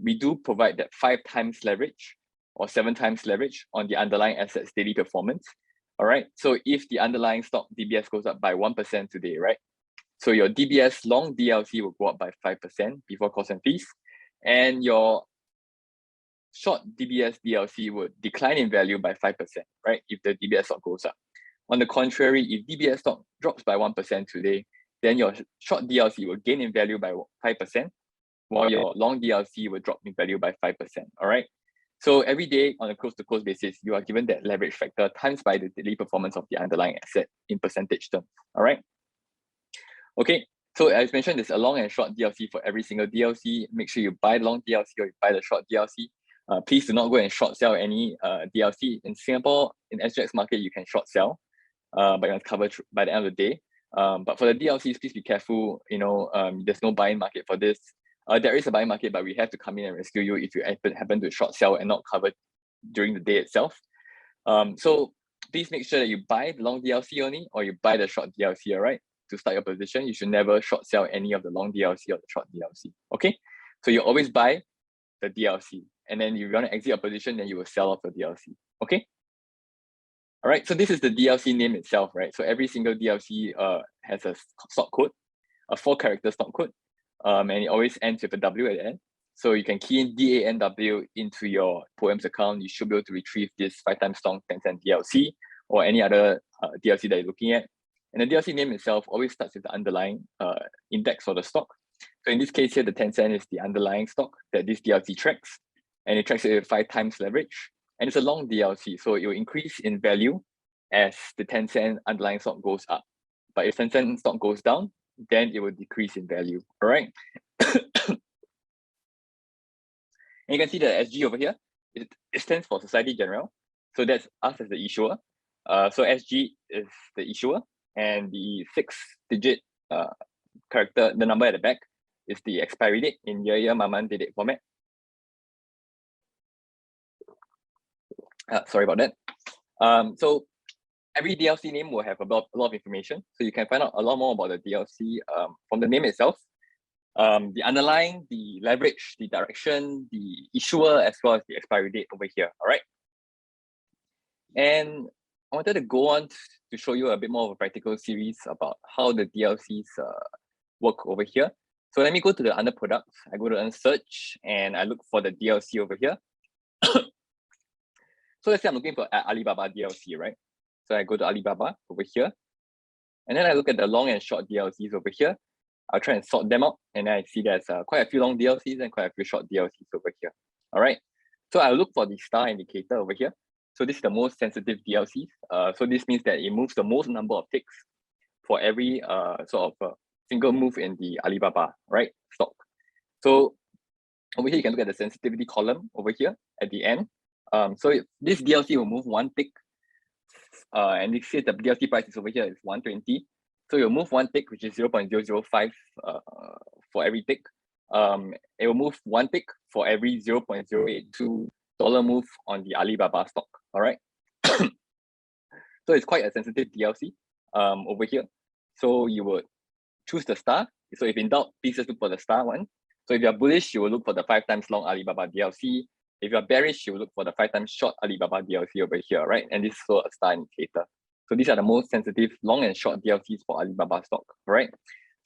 we do provide that 5 times leverage or 7 times leverage on the underlying asset's daily performance. All right. So if the underlying stock DBS goes up by 1% today, right? So your DBS long DLC will go up by 5% before cost and fees, and your short DBS DLC would decline in value by 5%, right? If the DBS stock goes up. On the contrary, if DBS stock drops by 1% today, then your short DLC will gain in value by 5%, while your long DLC will drop in value by 5%. All right. So every day on a close-to-close basis, you are given that leverage factor times by the daily performance of the underlying asset in percentage terms. All right. Okay. So as mentioned, there's a long and short DLC for every single DLC. Make sure you buy the long DLC or you buy the short DLC. Please do not go and short sell any DLC. In Singapore, in SGX market, you can short sell, but you're covered by the end of the day. But for the DLCs, please be careful. There's no buying market for this. There is a buying market, but we have to come in and rescue you if you happen to short sell and not cover during the day itself. So please make sure that you buy the long DLC only or you buy the short DLC, all right? To start your position, you should never short sell any of the long DLC or the short DLC, okay? So you always buy the DLC, and then if you want to exit your position, then you will sell off the DLC, okay? All right, so this is the DLC name itself, right? So every single DLC has a stock code, a 4-character stock code, and it always ends with a W at the end. So you can key in DANW into your Poems account. You should be able to retrieve this 5 times long Tencent DLC or any other DLC that you're looking at. And the DLC name itself always starts with the underlying index for the stock. So in this case here, the Tencent is the underlying stock that this DLC tracks, and it tracks it with 5 times leverage. And it's a long DLC, so it will increase in value as the Tencent underlying stock goes up. But if Tencent stock goes down, then it will decrease in value. All right. And you can see the SG over here. It stands for Societe Generale. So that's us as the issuer. So SG is the issuer, and the 6-digit character, the number at the back, is the expiry date in year, month, date format. Sorry about that. So every DLC name will have a lot of information. So you can find out a lot more about the DLC from the name itself. The underlying, the leverage, the direction, the issuer, as well as the expiry date over here. All right. And I wanted to go on to show you a bit more of a practical series about how the DLCs work over here. So let me go to the under products. I go to search and I look for the DLC over here. So let's say I'm looking for Alibaba DLC, right? So I go to Alibaba over here, and then I look at the long and short DLCs over here. I'll try and sort them out, and then I see there's quite a few long DLCs and quite a few short DLCs over here. All right. So I'll look for the star indicator over here. So this is the most sensitive DLCs. So this means that it moves the most number of ticks for every sort of single move in the Alibaba, right, stock. So over here, you can look at the sensitivity column over here at the end. So this DLC will move 1 tick, and you see the DLC price is over here is 120. So you'll move 1 tick, which is 0.005 for every tick. It will move 1 tick for every $0.082 move on the Alibaba stock. All right. So it's quite a sensitive DLC over here. So you would choose the star. So if in doubt, please just look for the star one. So if you're bullish, you will look for the 5 times long Alibaba DLC. If you're bearish, you will look for the 5 times short Alibaba DLC over here, right? And this is also a star indicator. So these are the most sensitive long and short DLCs for Alibaba stock, right?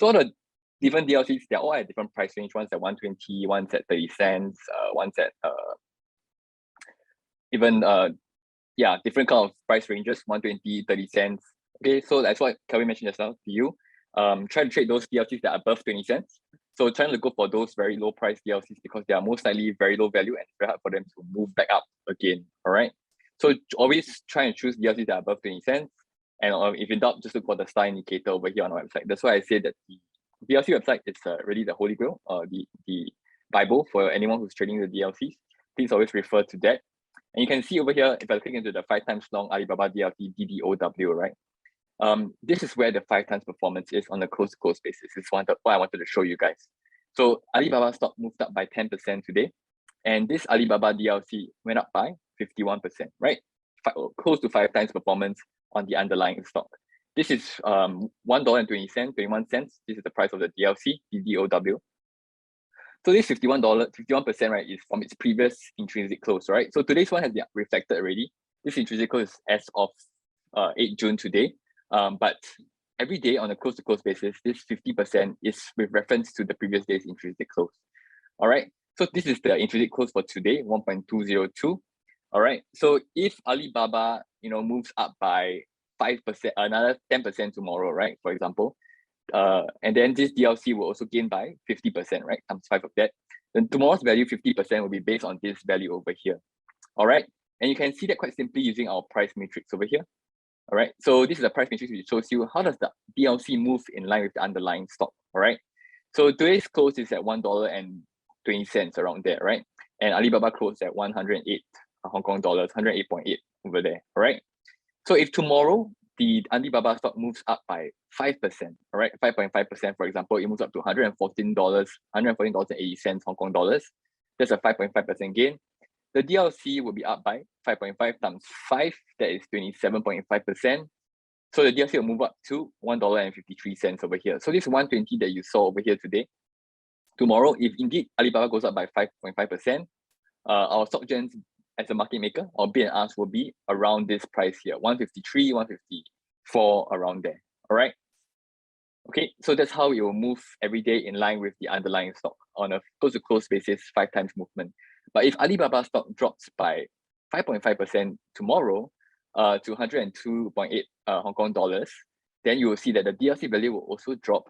So all the different DLCs, they're all at different price range. One's at 120, one's at 30 cents, one's at even different kind of price ranges, 120, 30 cents. Okay, so that's what Kelvin mentioned just now to you. Try to trade those DLCs that are above 20 cents. So trying to go for those very low price DLCs because they are most likely very low value and it's very hard for them to move back up again. All right. So always try and choose DLCs that are above 20 cents. And if in doubt, just look for the star indicator over here on our website. That's why I say that the DLC website is really the holy grail, the Bible for anyone who's trading the DLCs. Please always refer to that. And you can see over here, if I click into the 5 times long Alibaba DLC DDOW, right? This is where the 5 times performance is on a close-to-close basis. This is what I wanted to show you guys. So Alibaba stock moved up by 10% today. And this Alibaba DLC went up by 51%, right? Close to 5 times performance on the underlying stock. This is $1.20, 21 cents. This is the price of the DLC, DDOW. So this 51%, right, is from its previous intrinsic close, right? So today's one has been reflected already. This intrinsic close is as of 8 June today. But every day on a close-to-close basis, this 50% is with reference to the previous day's intrinsic close. All right. So this is the intrinsic close for today, 1.202. All right. So if Alibaba, moves up by 5%, another 10% tomorrow, right? For example, and then this DLC will also gain by 50%, right? Times 5 of that. Then tomorrow's value, 50% will be based on this value over here. All right. And you can see that quite simply using our price matrix over here. All right. So this is a price matrix which shows you how does the DLC move in line with the underlying stock. All right. So today's close is at $1.20 around there, right? And Alibaba closed at 108 Hong Kong dollars, 108.8 over there. All right. So if tomorrow the Alibaba stock moves up by 5%, all right, 5.5%, for example, it moves up to $114, $114.80 Hong Kong dollars. That's a 5.5% gain. The DLC will be up by 5.5 times 5, that is 27.5%. So the DLC will move up to $1.53 over here. So this 120 that you saw over here today, tomorrow, if indeed Alibaba goes up by 5.5%, our stock gens as a market maker, or BNRs will be around this price here, 153, 154, around there. All right. Okay, so that's how it will move every day in line with the underlying stock on a close-to-close basis, 5 times movement. But if Alibaba stock drops by 5.5% tomorrow to 102.8 Hong Kong dollars, then you will see that the DLC value will also drop.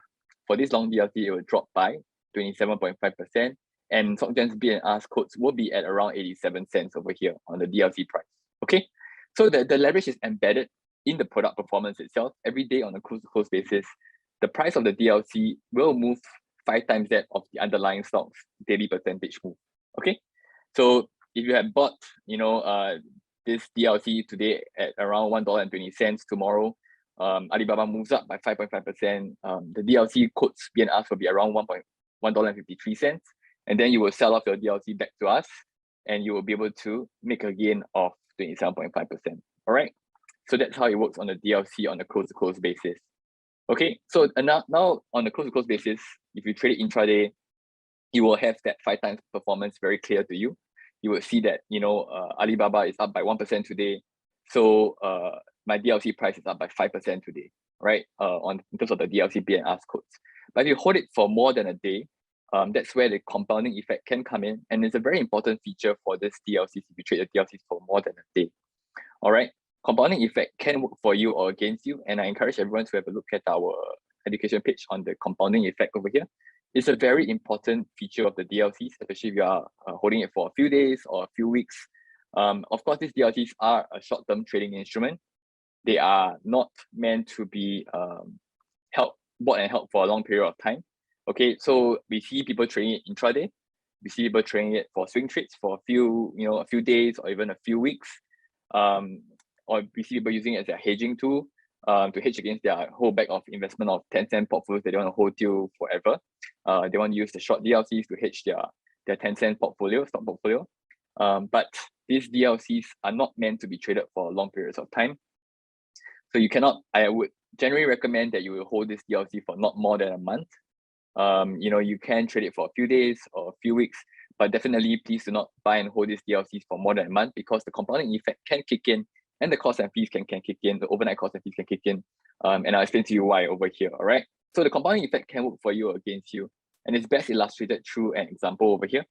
For this long DLC, it will drop by 27.5%. And SocGen's BNR's quotes will be at around 87 cents over here on the DLC price. Okay, so the leverage is embedded in the product performance itself every day on a close-to-close basis. the price of the DLC will move 5 times that of the underlying stock's daily percentage move. Okay, so if you have bought, this DLC today at around $1.20, tomorrow, Alibaba moves up by 5.5%. The DLC quotes BNRs will be around $1.53, and then you will sell off your DLC back to us, and you will be able to make a gain of 27.5%. All right, so that's how it works on the DLC on a close-to-close basis. Okay, so now on the close-to-close basis, if you trade it intraday, you will have that 5 times performance very clear to you. You will see that Alibaba is up by 1% today, so my DLC price is up by 5% today, right? In terms of the DLC BNR codes. But if you hold it for more than a day, that's where the compounding effect can come in, and it's a very important feature for this DLCs if you trade the DLCs for more than a day. All right, compounding effect can work for you or against you, and I encourage everyone to have a look at our education page on the compounding effect over here. It's a very important feature of the DLCs, especially if you are holding it for a few days or a few weeks. Of course, these DLCs are a short-term trading instrument. They are not meant to be bought and held for a long period of time. Okay, so we see people trading it intraday. We see people trading it for swing trades for a few days or even a few weeks. Or we see people using it as a hedging tool to hedge against their whole bag of investment of Tencent portfolios that they want to hold till forever. They want to use the short DLCs to hedge their Tencent portfolio, stock portfolio. But these DLCs are not meant to be traded for long periods of time. So you cannot, I would generally recommend that you will hold this DLC for not more than a month. You can trade it for a few days or a few weeks, but definitely please do not buy and hold these DLCs for more than a month, because the compounding effect can kick in, and the cost and fees can kick in, the overnight cost and fees can kick in. And I'll explain to you why over here, all right? So the compounding effect can work for you or against you, and it's best illustrated through an example over here.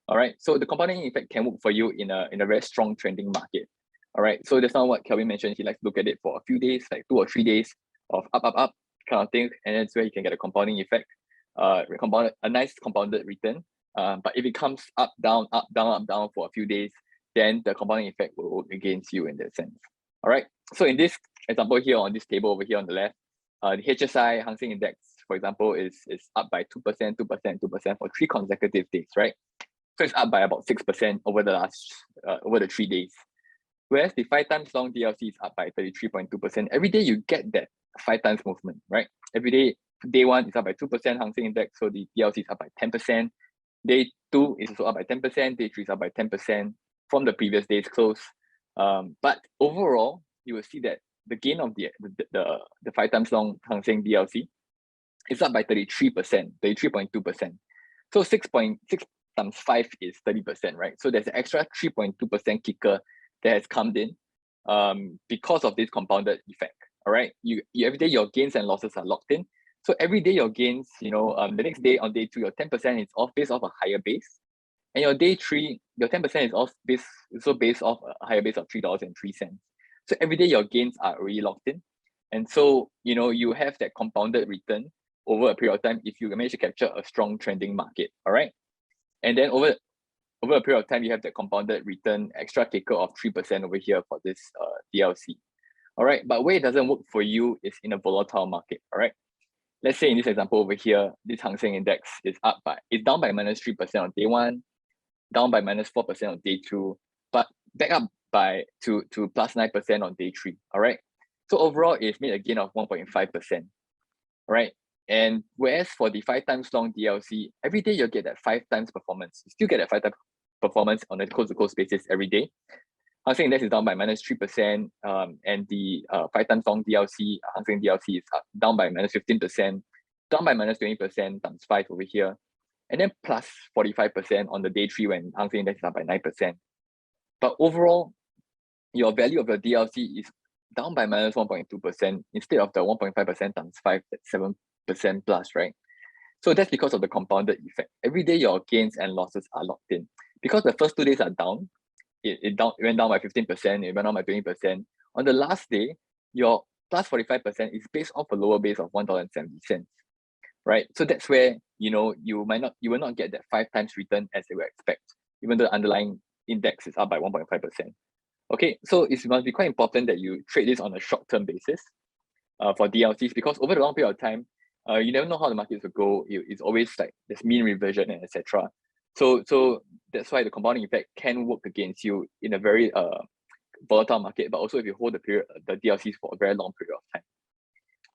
All right, so the compounding effect can work for you in a very strong trending market. All right, so that's not what Kelvin mentioned. He likes to look at it for a few days, like 2 or 3 days of up kind of thing, and that's where you can get a compounding effect, a nice compounded return. But if it comes up, down for a few days, then the compounding effect will work against you in that sense. All right, so in this example here on this table over here on the left, the HSI Hang Seng Index, for example, is up by 2%, 2% for 3 consecutive days, right? So it's up by about 6% over the 3 days. Whereas the 5 times long DLC is up by 33.2%. Every day you get that 5 times movement, right? Every day, day 1 is up by 2% Hang Seng Index, so the DLC is up by 10%. Day 2 is also up by 10%. Day 3 is up by 10% from the previous day's close. But overall, you will see that the gain of the 5 times long Hang Seng DLC is up by 33.2%. So 6.6 times 5 is 30%, right? So there's an extra 3.2% kicker that has come in because of this compounded effect. All right, you every day your gains and losses are locked in. So every day your gains, the next day on day 2, your 10% is based off a higher base, and your day 3, your 10% is based off a higher base of $3.03. So every day your gains are already locked in, and so you have that compounded return over a period of time if you manage to capture a strong trending market. All right, and then over a period of time, you have that compounded return extra kicker of 3% over here for this DLC. All right, but where it doesn't work for you is in a volatile market. All right, let's say in this example over here, this Hang Seng Index is down by minus 3% on day 1, down by minus 4% on day 2, but back up to plus 9% on day 3. All right, so overall it's made a gain of 1.5%. All right, and whereas for the 5 times long DLC, every day you'll get that 5 times performance. You still get that 5 times performance on a coast-to-coast basis every day. Hang Seng Index is down by minus 3%, and the 5 times long DLC, Hang Seng DLC is down by minus 15%, down by minus 20% times 5 over here, and then plus 45% on the day 3 when Hang Seng Index is up by 9%. But overall, your value of your DLC is down by minus 1.2% instead of the 1.5% times 5, that's 7% plus, right? So that's because of the compounded effect. Every day your gains and losses are locked in. Because the first 2 days are down, it went down by 15%, it went down by 20%. On the last day, your plus 45% is based off a lower base of $1.70, right? So that's where you will not get that 5 times return as they would expect, even though the underlying index is up by 1.5%. Okay, so it must be quite important that you trade this on a short-term basis for DLCs, because over the long period of time, You never know how the markets will go. It's always like there's mean reversion and etc. So that's why the compounding effect can work against you in a very volatile market, but also if you hold the DLCs for a very long period of time.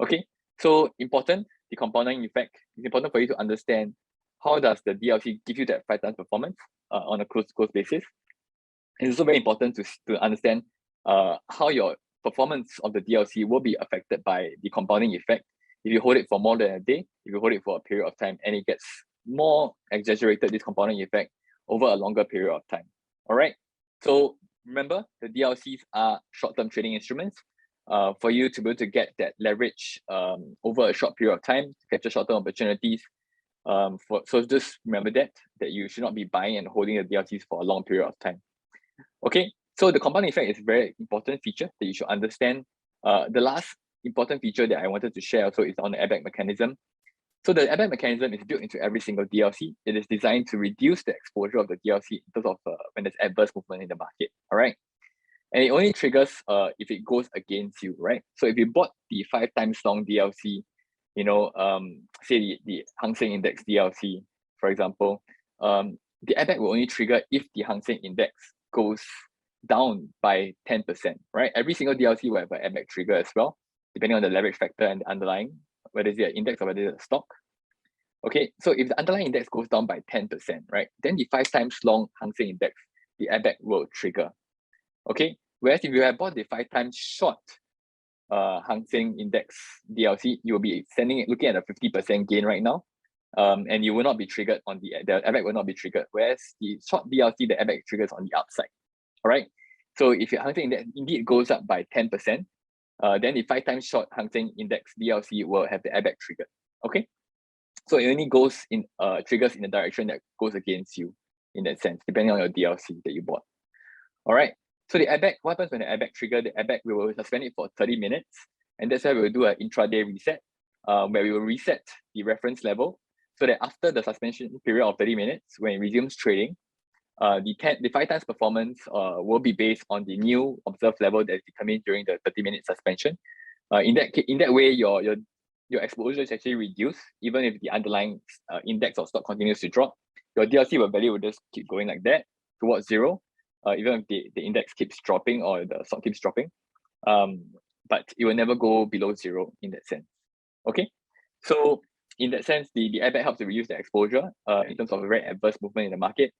Okay, so the compounding effect is important for you to understand how does the DLC give you that 5 times performance on a close basis. It's also very important to understand how your performance of the DLC will be affected by the compounding effect. If you hold it for more than a day, if you hold it for a period of time, and it gets more exaggerated, this compounding effect, over a longer period of time. All right. So remember, the DLCs are short-term trading instruments. For you to be able to get that leverage over a short period of time, to capture short-term opportunities. So just remember that you should not be buying and holding the DLCs for a long period of time. Okay, so the compounding effect is a very important feature that you should understand. The last important feature that I wanted to share also is on the airbag mechanism. So the airbag mechanism is built into every single DLC. It is designed to reduce the exposure of the DLC in terms of when there's adverse movement in the market. All right. And it only triggers if it goes against you, right? So if you bought the 5 times long DLC, you know, say the Hang Seng Index DLC, for example, the airbag will only trigger if the Hang Seng Index goes down by 10%, right? Every single DLC will have an airbag trigger as well, depending on the leverage factor and the underlying, whether it's an index or whether it's a stock. Okay, so if the underlying index goes down by 10%, right, then the 5 times long Hang Seng Index, the airbag will trigger. Okay, whereas if you have bought the 5 times short Hang Seng Index DLC, you will be looking at a 50% gain right now, and you will not be triggered on the airbag will not be triggered. Whereas the short DLC, the airbag triggers on the upside. All right. So if your Hang Seng Index indeed goes up by 10%, then the 5 times short Hang Seng Index DLC will have the airbag triggered. Okay. So it only goes in triggers in the direction that goes against you in that sense, depending on your DLC that you bought. All right. So the airbag, what happens when the airbag trigger? The airbag, we will suspend it for 30 minutes. And that's why we will do an intraday reset, where we will reset the reference level so that after the suspension period of 30 minutes, when it resumes trading, the 5 times performance will be based on the new observed level that is determined during the 30-minute suspension. In that way, your exposure is actually reduced, even if the underlying index or stock continues to drop. Your DLC value will just keep going like that towards zero, even if the index keeps dropping or the stock keeps dropping. But it will never go below zero in that sense. Okay, so in that sense, the airbag helps to reduce the exposure in terms of a very adverse movement in the market.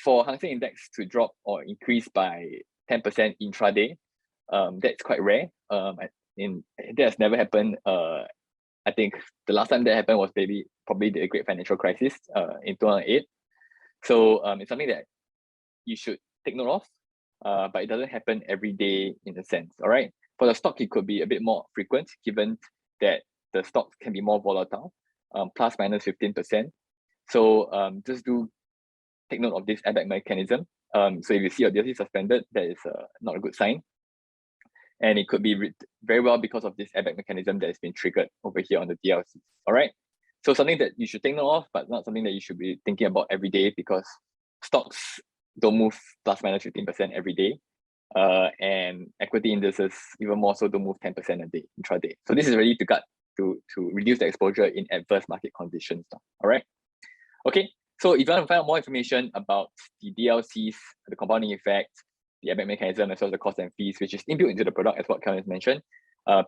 For Hang Seng Index to drop or increase by 10% intraday, that's quite rare. That has never happened. I think the last time that happened was probably the Great Financial Crisis in 2008. So it's something that you should take note of, but it doesn't happen every day in a sense. All right. For the stock, it could be a bit more frequent, given that the stock can be more volatile, plus minus 15%. So just do take note of this airbag mechanism. So if you see your DLC suspended, that is not a good sign. And it could be very well because of this airbag mechanism that has been triggered over here on the DLC. All right. So something that you should take note of, but not something that you should be thinking about every day, because stocks don't move plus minus 15% every day. And equity indices, even more so, don't move 10% a day intraday. So this is really to reduce the exposure in adverse market conditions. All right. Okay. So if you want to find out more information about the DLCs, the compounding effect, the airbag mechanism, as well as the cost and fees, which is inbuilt into the product, as what Kevin has mentioned,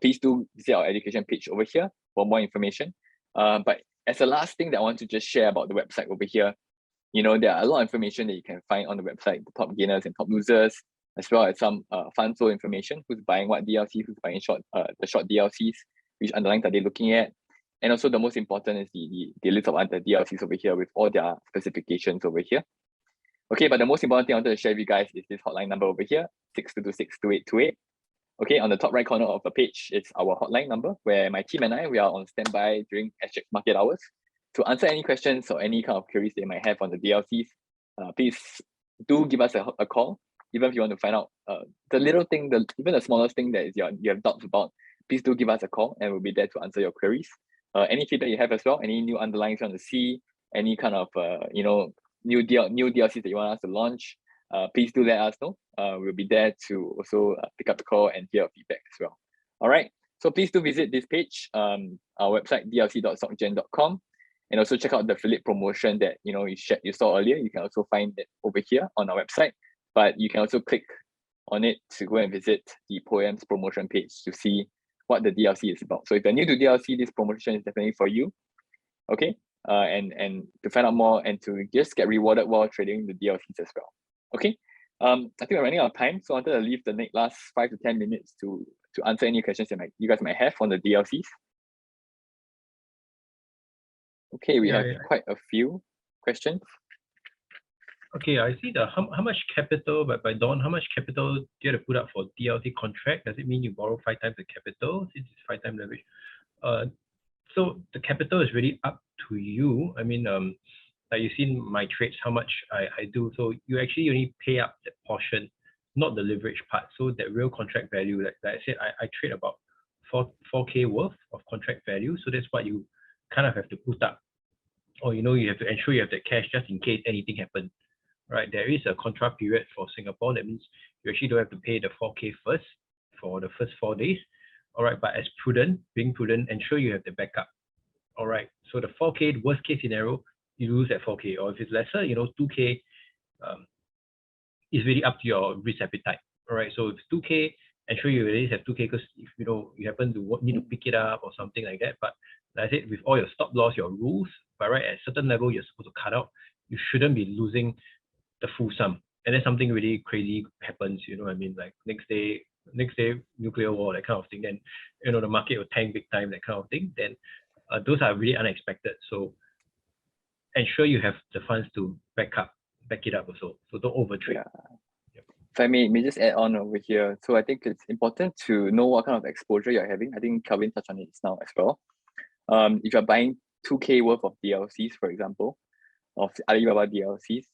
please do visit our education page over here for more information. But as a last thing that I want to just share about the website over here, there are a lot of information that you can find on the website, the top gainers and top losers, as well as some fund flow information, who's buying what DLC, who's buying the short DLCs, which underlyings are they looking at. And also the most important is the list of other DLCs over here with all their specifications over here. Okay, but the most important thing I wanted to share with you guys is this hotline number over here, 62262828. Okay, on the top right corner of the page, it's our hotline number where my team and we are on standby during SGX market hours to answer any questions or any kind of queries they might have on the DLCs. Please do give us a call, even if you want to find out the little thing, even the smallest thing that is you have doubts about. Please do give us a call and we'll be there to answer your queries. Any feedback you have as well, any new underlyings you want to see, any kind of new DLCs that you want us to launch, please do let us know. We'll be there to also pick up the call and hear your feedback as well. All right. So please do visit this page, our website, dlc.socgen.com, and also check out the Phillip promotion that you saw earlier. You can also find it over here on our website, but you can also click on it to go and visit the Poems promotion page to see what the DLC is about. So if you're new to DLC, this promotion is definitely for you. Okay, and to find out more and to just get rewarded while trading the DLCs as well. Okay, I think we're running out of time, so I wanted to leave the last 5 to 10 minutes to answer any questions that you guys might have on the DLCs. Okay, we have quite a few questions. Okay, I see how much capital, by Don, how much capital do you have to put up for DLC contract? Does it mean you borrow 5 times the capital since it's 5 times leverage? So the capital is really up to you. I mean, like you've seen my trades, how much I do. So you actually only pay up that portion, not the leverage part. So that real contract value, like I said, I trade about 4K worth of contract value. So that's what you kind of have to put up. Or you have to ensure you have that cash just in case anything happens. Right, there is a contra period for Singapore. That means you actually don't have to pay the 4K first for the first 4 days. All right, but as being prudent, ensure you have the backup. All right, so the 4K, worst case scenario, you lose at 4K, or if it's lesser, 2K is really up to your risk appetite. All right, so if it's 2K, ensure you at least have 2K because if you happen to need to pick it up or something like that. But like I said, with all your stop loss, your rules, but right at a certain level, you're supposed to cut out. You shouldn't be losing the full sum, and then something really crazy happens, I mean, like next day nuclear war, that kind of thing, then the market will tank big time, that kind of thing, then those are really unexpected. So ensure you have the funds to back it up also, so don't overtrade. If I may just add on over here, so I think it's important to know what kind of exposure you're having. I think Kelvin touched on it now as well. If you're buying 2K worth of DLCs, for example, of Alibaba DLCs,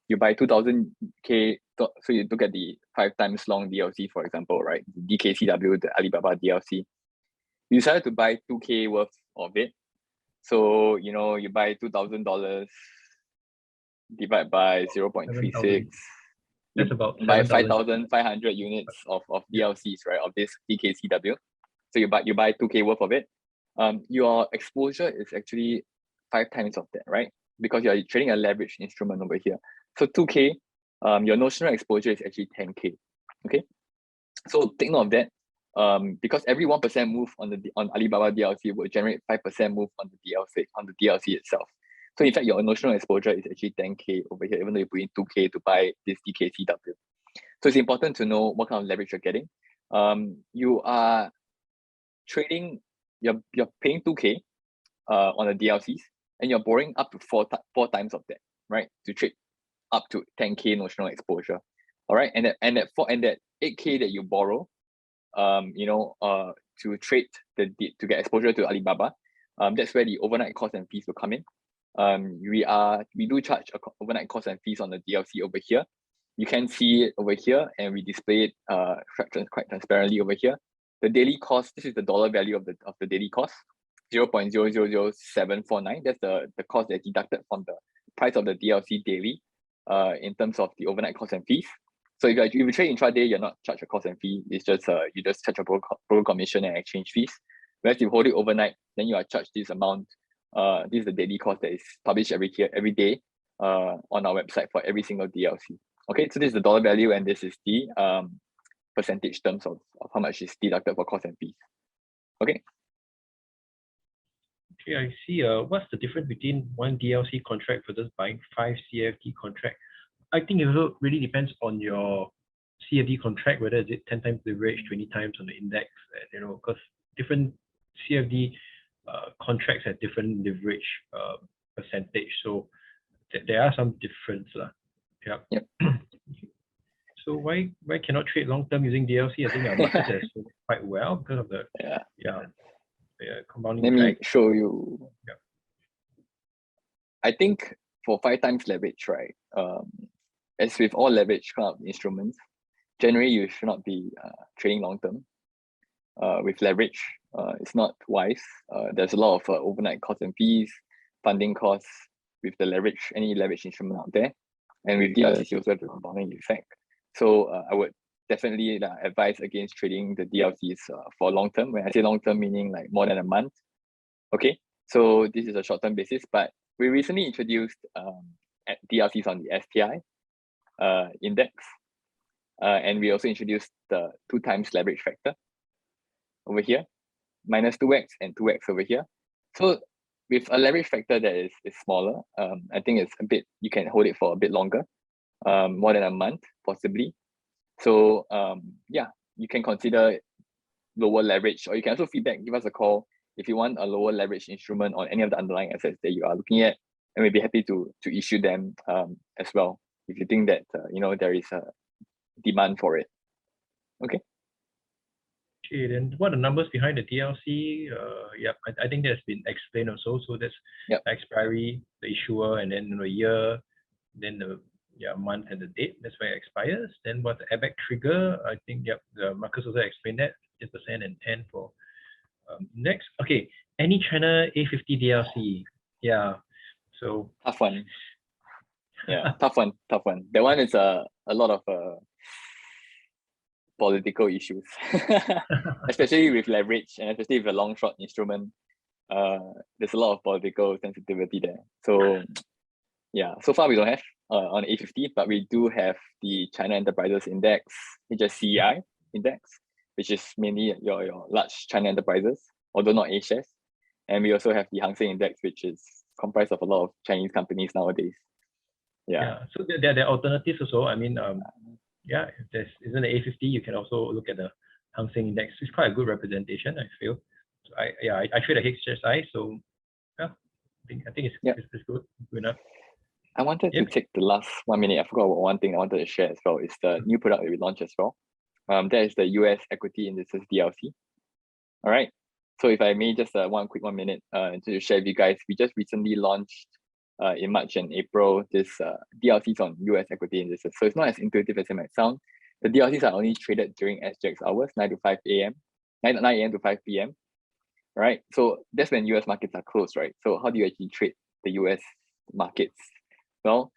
you buy 2000K, so you look at the 5 times long DLC, for example, right? The DKCW, the Alibaba DLC. You decided to buy 2K worth of it. So, you buy $2,000 divided by 0.36. That's about buy 5,500 units of DLCs, right? Of this DKCW. So you buy 2K worth of it. Your exposure is actually 5 times of that, right? Because you're trading a leveraged instrument over here. So 2K, your notional exposure is actually 10K. Okay. So take note of that. Because every 1% move on Alibaba DLC will generate 5% move on the DLC itself. So in fact, your notional exposure is actually 10K over here, even though you put in 2K to buy this DKCW. So it's important to know what kind of leverage you're getting. You are trading, you're paying 2K on the DLCs, and you're borrowing up to four times of that, right? To trade up to 10K notional exposure. All right, and that 8K that you borrow, to trade to get exposure to Alibaba, that's where the overnight costs and fees will come in. We do charge overnight costs and fees on the DLC over here. You can see it over here, and we display it quite transparently over here. The daily cost, this is the dollar value of the daily cost, 0.000749. That's the cost that's deducted from the price of the DLC daily, in terms of the overnight costs and fees. So if you trade intraday, you're not charged a cost and fee. It's just you just charge a broker commission and exchange fees. Whereas if you hold it overnight, then you are charged this amount. This is the daily cost that is published every day on our website for every single DLC. Okay, so this is the dollar value, and this is the percentage terms of how much is deducted for cost and fees. Okay. Okay, I see. What's the difference between one DLC contract versus buying 5 CFD contract? I think it also really depends on your CFD contract, whether is it 10 times leverage, 20 times on the index, because different CFD contracts have different leverage percentage. So there are some difference. Yep. So why cannot trade long term using DLC? I think our market has sold quite well because of the compounding Let effect. me show you. Yeah. I think for 5 times leverage, right? As with all leverage kind of instruments, generally you should not be trading long term. With leverage, it's not wise. There's a lot of overnight costs and fees, funding costs with the any leverage instrument out there, and with DLCs you also have the compounding effect. So I would definitely advise against trading the DLCs for long term. When I say long term, meaning like more than a month. Okay, so this is a short term basis, but we recently introduced DLCs on the STI index, and we also introduced the 2 times leverage factor over here, minus 2x and 2x over here. So with a leverage factor that is smaller, I think it's a bit, you can hold it for a bit longer, more than a month possibly. So yeah, you can consider lower leverage, or you can also feedback, give us a call if you want a lower leverage instrument on any of the underlying assets that you are looking at, and we'll be happy to issue them as well if you think that there is a demand for it. Okay. Okay, then what are the numbers behind the DLC? Yeah, I think that's been explained also. So that's expiry, the issuer, and then the year, then the month and the date. That's where it expires. Then what the airbag trigger? I think the Marcus also explained that 50% and 10 for next. Okay, any China A50 DLC? Yeah, so tough one. Yeah, tough one. That one is a lot of political issues, especially with leverage and especially with a long short instrument. There's a lot of political sensitivity there. So yeah, so far we don't have on A50, but we do have the China Enterprises Index, HSCEI Index, which is mainly your large China enterprises, although not A-shares. And we also have the Hang Seng Index, which is comprised of a lot of Chinese companies nowadays. Yeah. So there are alternatives also. I mean, yeah, if there isn't an A50, you can also look at the Hang Seng Index. It's quite a good representation, I feel. So I trade a HSI, so yeah, I think it's good enough. I wanted to take the last 1 minute. I forgot about one thing I wanted to share as well. It's the new product that we launched as well. That is the US Equity Indices DLC. All right. So if I may just one quick 1 minute to share with you guys, we just recently launched in March and April this DLCs on US equity indices. So it's not as intuitive as it might sound. The DLCs are only traded during SGX hours, 9 to 5 a.m., 9 a.m. to 5 p.m. Right. So that's when US markets are closed, right? So how do you actually trade the US markets? Well,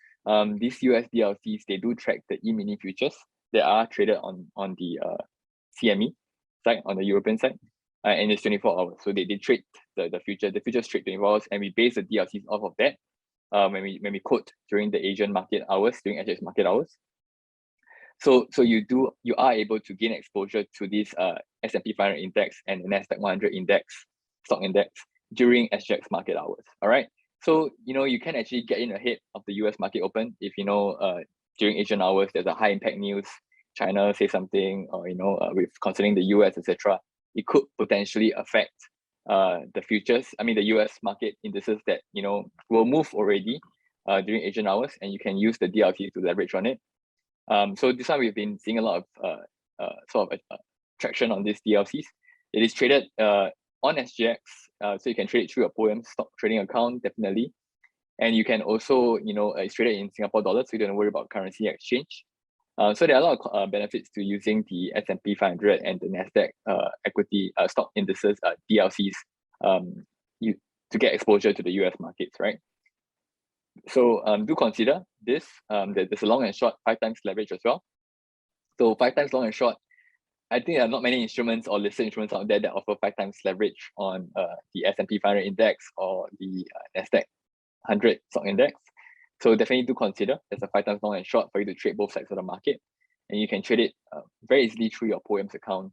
these US DLCs, they do track the E-mini futures that are traded on the CME side, on the European side, and it's 24 hours. So they trade the futures trade 24 hours, and we base the DLCs off of that when we quote during the Asian market hours, during SGX market hours. So you are able to gain exposure to this S&P 500 index and the Nasdaq 100 index, stock index, during SGX market hours. All right. So you can actually get in ahead of the US market open if during Asian hours there's a high impact news, China say something, or with concerning the US, etc. It could potentially affect the futures. I mean the US market indices that will move already during Asian hours, and you can use the DLT to leverage on it. So this one we've been seeing a lot of sort of traction on these DLCs. It is traded on SGX, so you can trade it through your POEM stock trading account, definitely. And you can also, it's traded in Singapore dollars, so you don't have to worry about currency exchange. So there are a lot of benefits to using the S&P 500 and the Nasdaq equity stock indices DLCs to get exposure to the US markets, right? So do consider this. There's a long and short 5 times leverage as well. So 5 times long and short, I think there are not many instruments or listed instruments out there that offer 5 times leverage on the S&P 500 index or the Nasdaq 100 stock index. So definitely do consider there's a 5 times long and short for you to trade both sides of the market, and you can trade it very easily through your POEMs account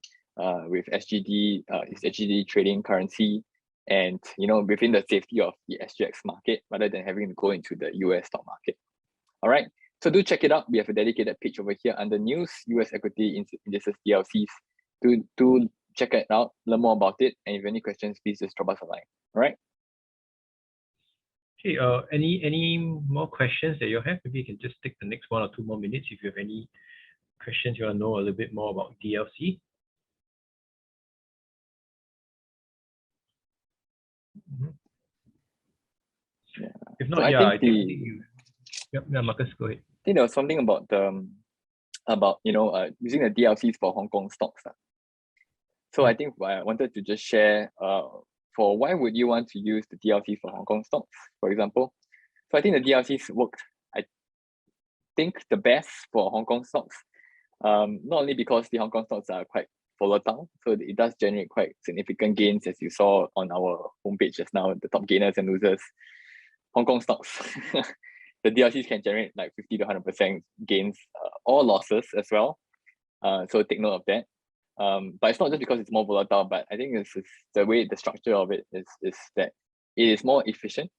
with SGD, it's SGD trading currency, and within the safety of the SGX market rather than having to go into the US stock market. All right. So do check it out. We have a dedicated page over here under news, US equity indices DLCs. Do check it out, learn more about it. And if you have any questions, please just drop us a line. All right. Okay, any more questions that you have? Maybe you can just take the next 1 or 2 more minutes if you have any questions you want to know a little bit more about DLC. Yeah. If not, so I think you. Yeah, Marcus, go ahead. I think there was something about using the DLCs for Hong Kong stocks. So I think I wanted to just share for why would you want to use the DLCs for Hong Kong stocks, for example. So I think the DLCs worked, I think, the best for Hong Kong stocks Not only because the Hong Kong stocks are quite volatile, so it does generate quite significant gains, as you saw on our homepage just now, the top gainers and losers. Hong Kong stocks, the DLCs can generate like 50 to 100% gains or losses as well. So take note of that. But it's not just because it's more volatile, but I think it's the way the structure of it is that it is more efficient,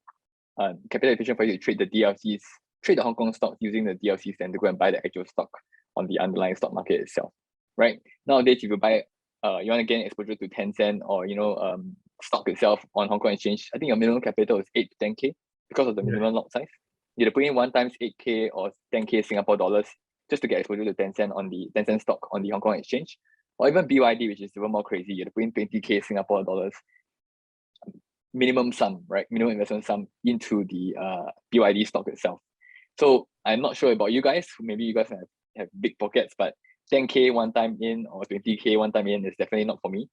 capital efficient for you to trade the DLCs, trade the Hong Kong stocks using the DLCs and to go and buy the actual stock on the underlying stock market itself, right? Nowadays, if you buy, you want to gain exposure to Tencent or stock itself on Hong Kong exchange, I think your minimum capital is 8 to 10K because of the minimum lot size. You have to put in 1 times 8K or 10K Singapore dollars just to get exposure to Tencent on the Tencent stock on the Hong Kong exchange, or even BYD, which is even more crazy. You have to put in 20K Singapore dollars minimum sum, right? Minimum investment sum into the BYD stock itself. So I'm not sure about you guys. Maybe you guys have big pockets, but 10K one time in or 20K one time in is definitely not for me.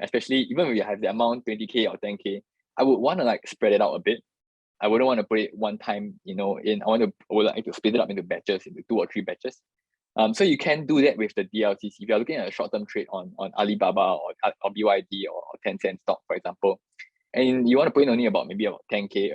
Especially even when you have the amount 20K or 10K, I would want to like spread it out a bit. I wouldn't want to put it one time, in. I would like to split it up into batches, into 2 or 3 batches. So you can do that with the DLCs. If you're looking at a short-term trade on Alibaba or BYD or Tencent stock, for example, and you want to put in only about 10K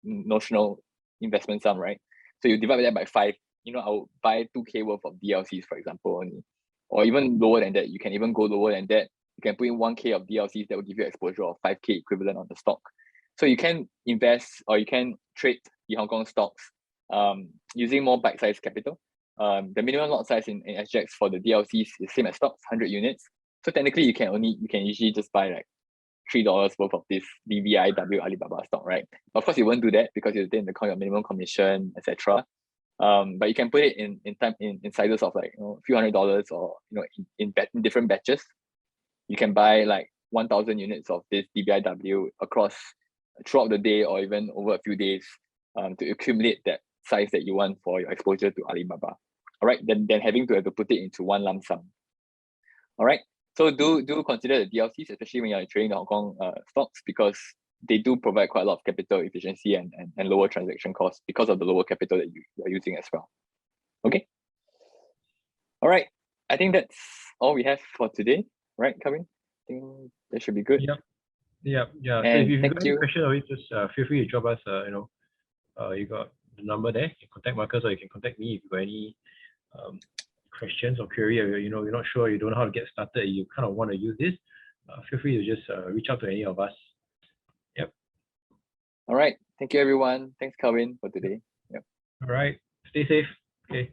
notional investment sum, right? So you divide that by 5. I would buy 2K worth of DLCs, for example, only, or even lower than that. You can even go lower than that. You can put in 1K of DLCs that will give you exposure of 5K equivalent on the stock. So you can invest or you can trade the Hong Kong stocks using more bite-sized capital. The minimum lot size in SGX for the DLCs is same as stocks, 100 units. So technically, you can usually just buy like $3 worth of this DVIW Alibaba stock, right? Of course, you won't do that because you didn't account your minimum commission, etc. But you can put it in sizes of like a few $100s or in different batches. You can buy like 1,000 units of this DVIW across throughout the day or even over a few days to accumulate that size that you want for your exposure to Alibaba. All right, then having to have to put it into one lump sum. All right, so do consider the DLCs, especially when you're trading the Hong Kong stocks, because they do provide quite a lot of capital efficiency and lower transaction costs because of the lower capital that you're using as well. Okay. All right, I think that's all we have for today, right, Kevin? I think that should be good. Yeah. So if you've got any questions, just feel free to drop us. You got the number there. You can contact Marcus, or you can contact me if you've got any questions or query, or you're not sure, you don't know how to get started, you kind of want to use this. Feel free to just reach out to any of us. Yep. All right. Thank you, everyone. Thanks, Calvin, for today. Yep. All right. Stay safe. Okay.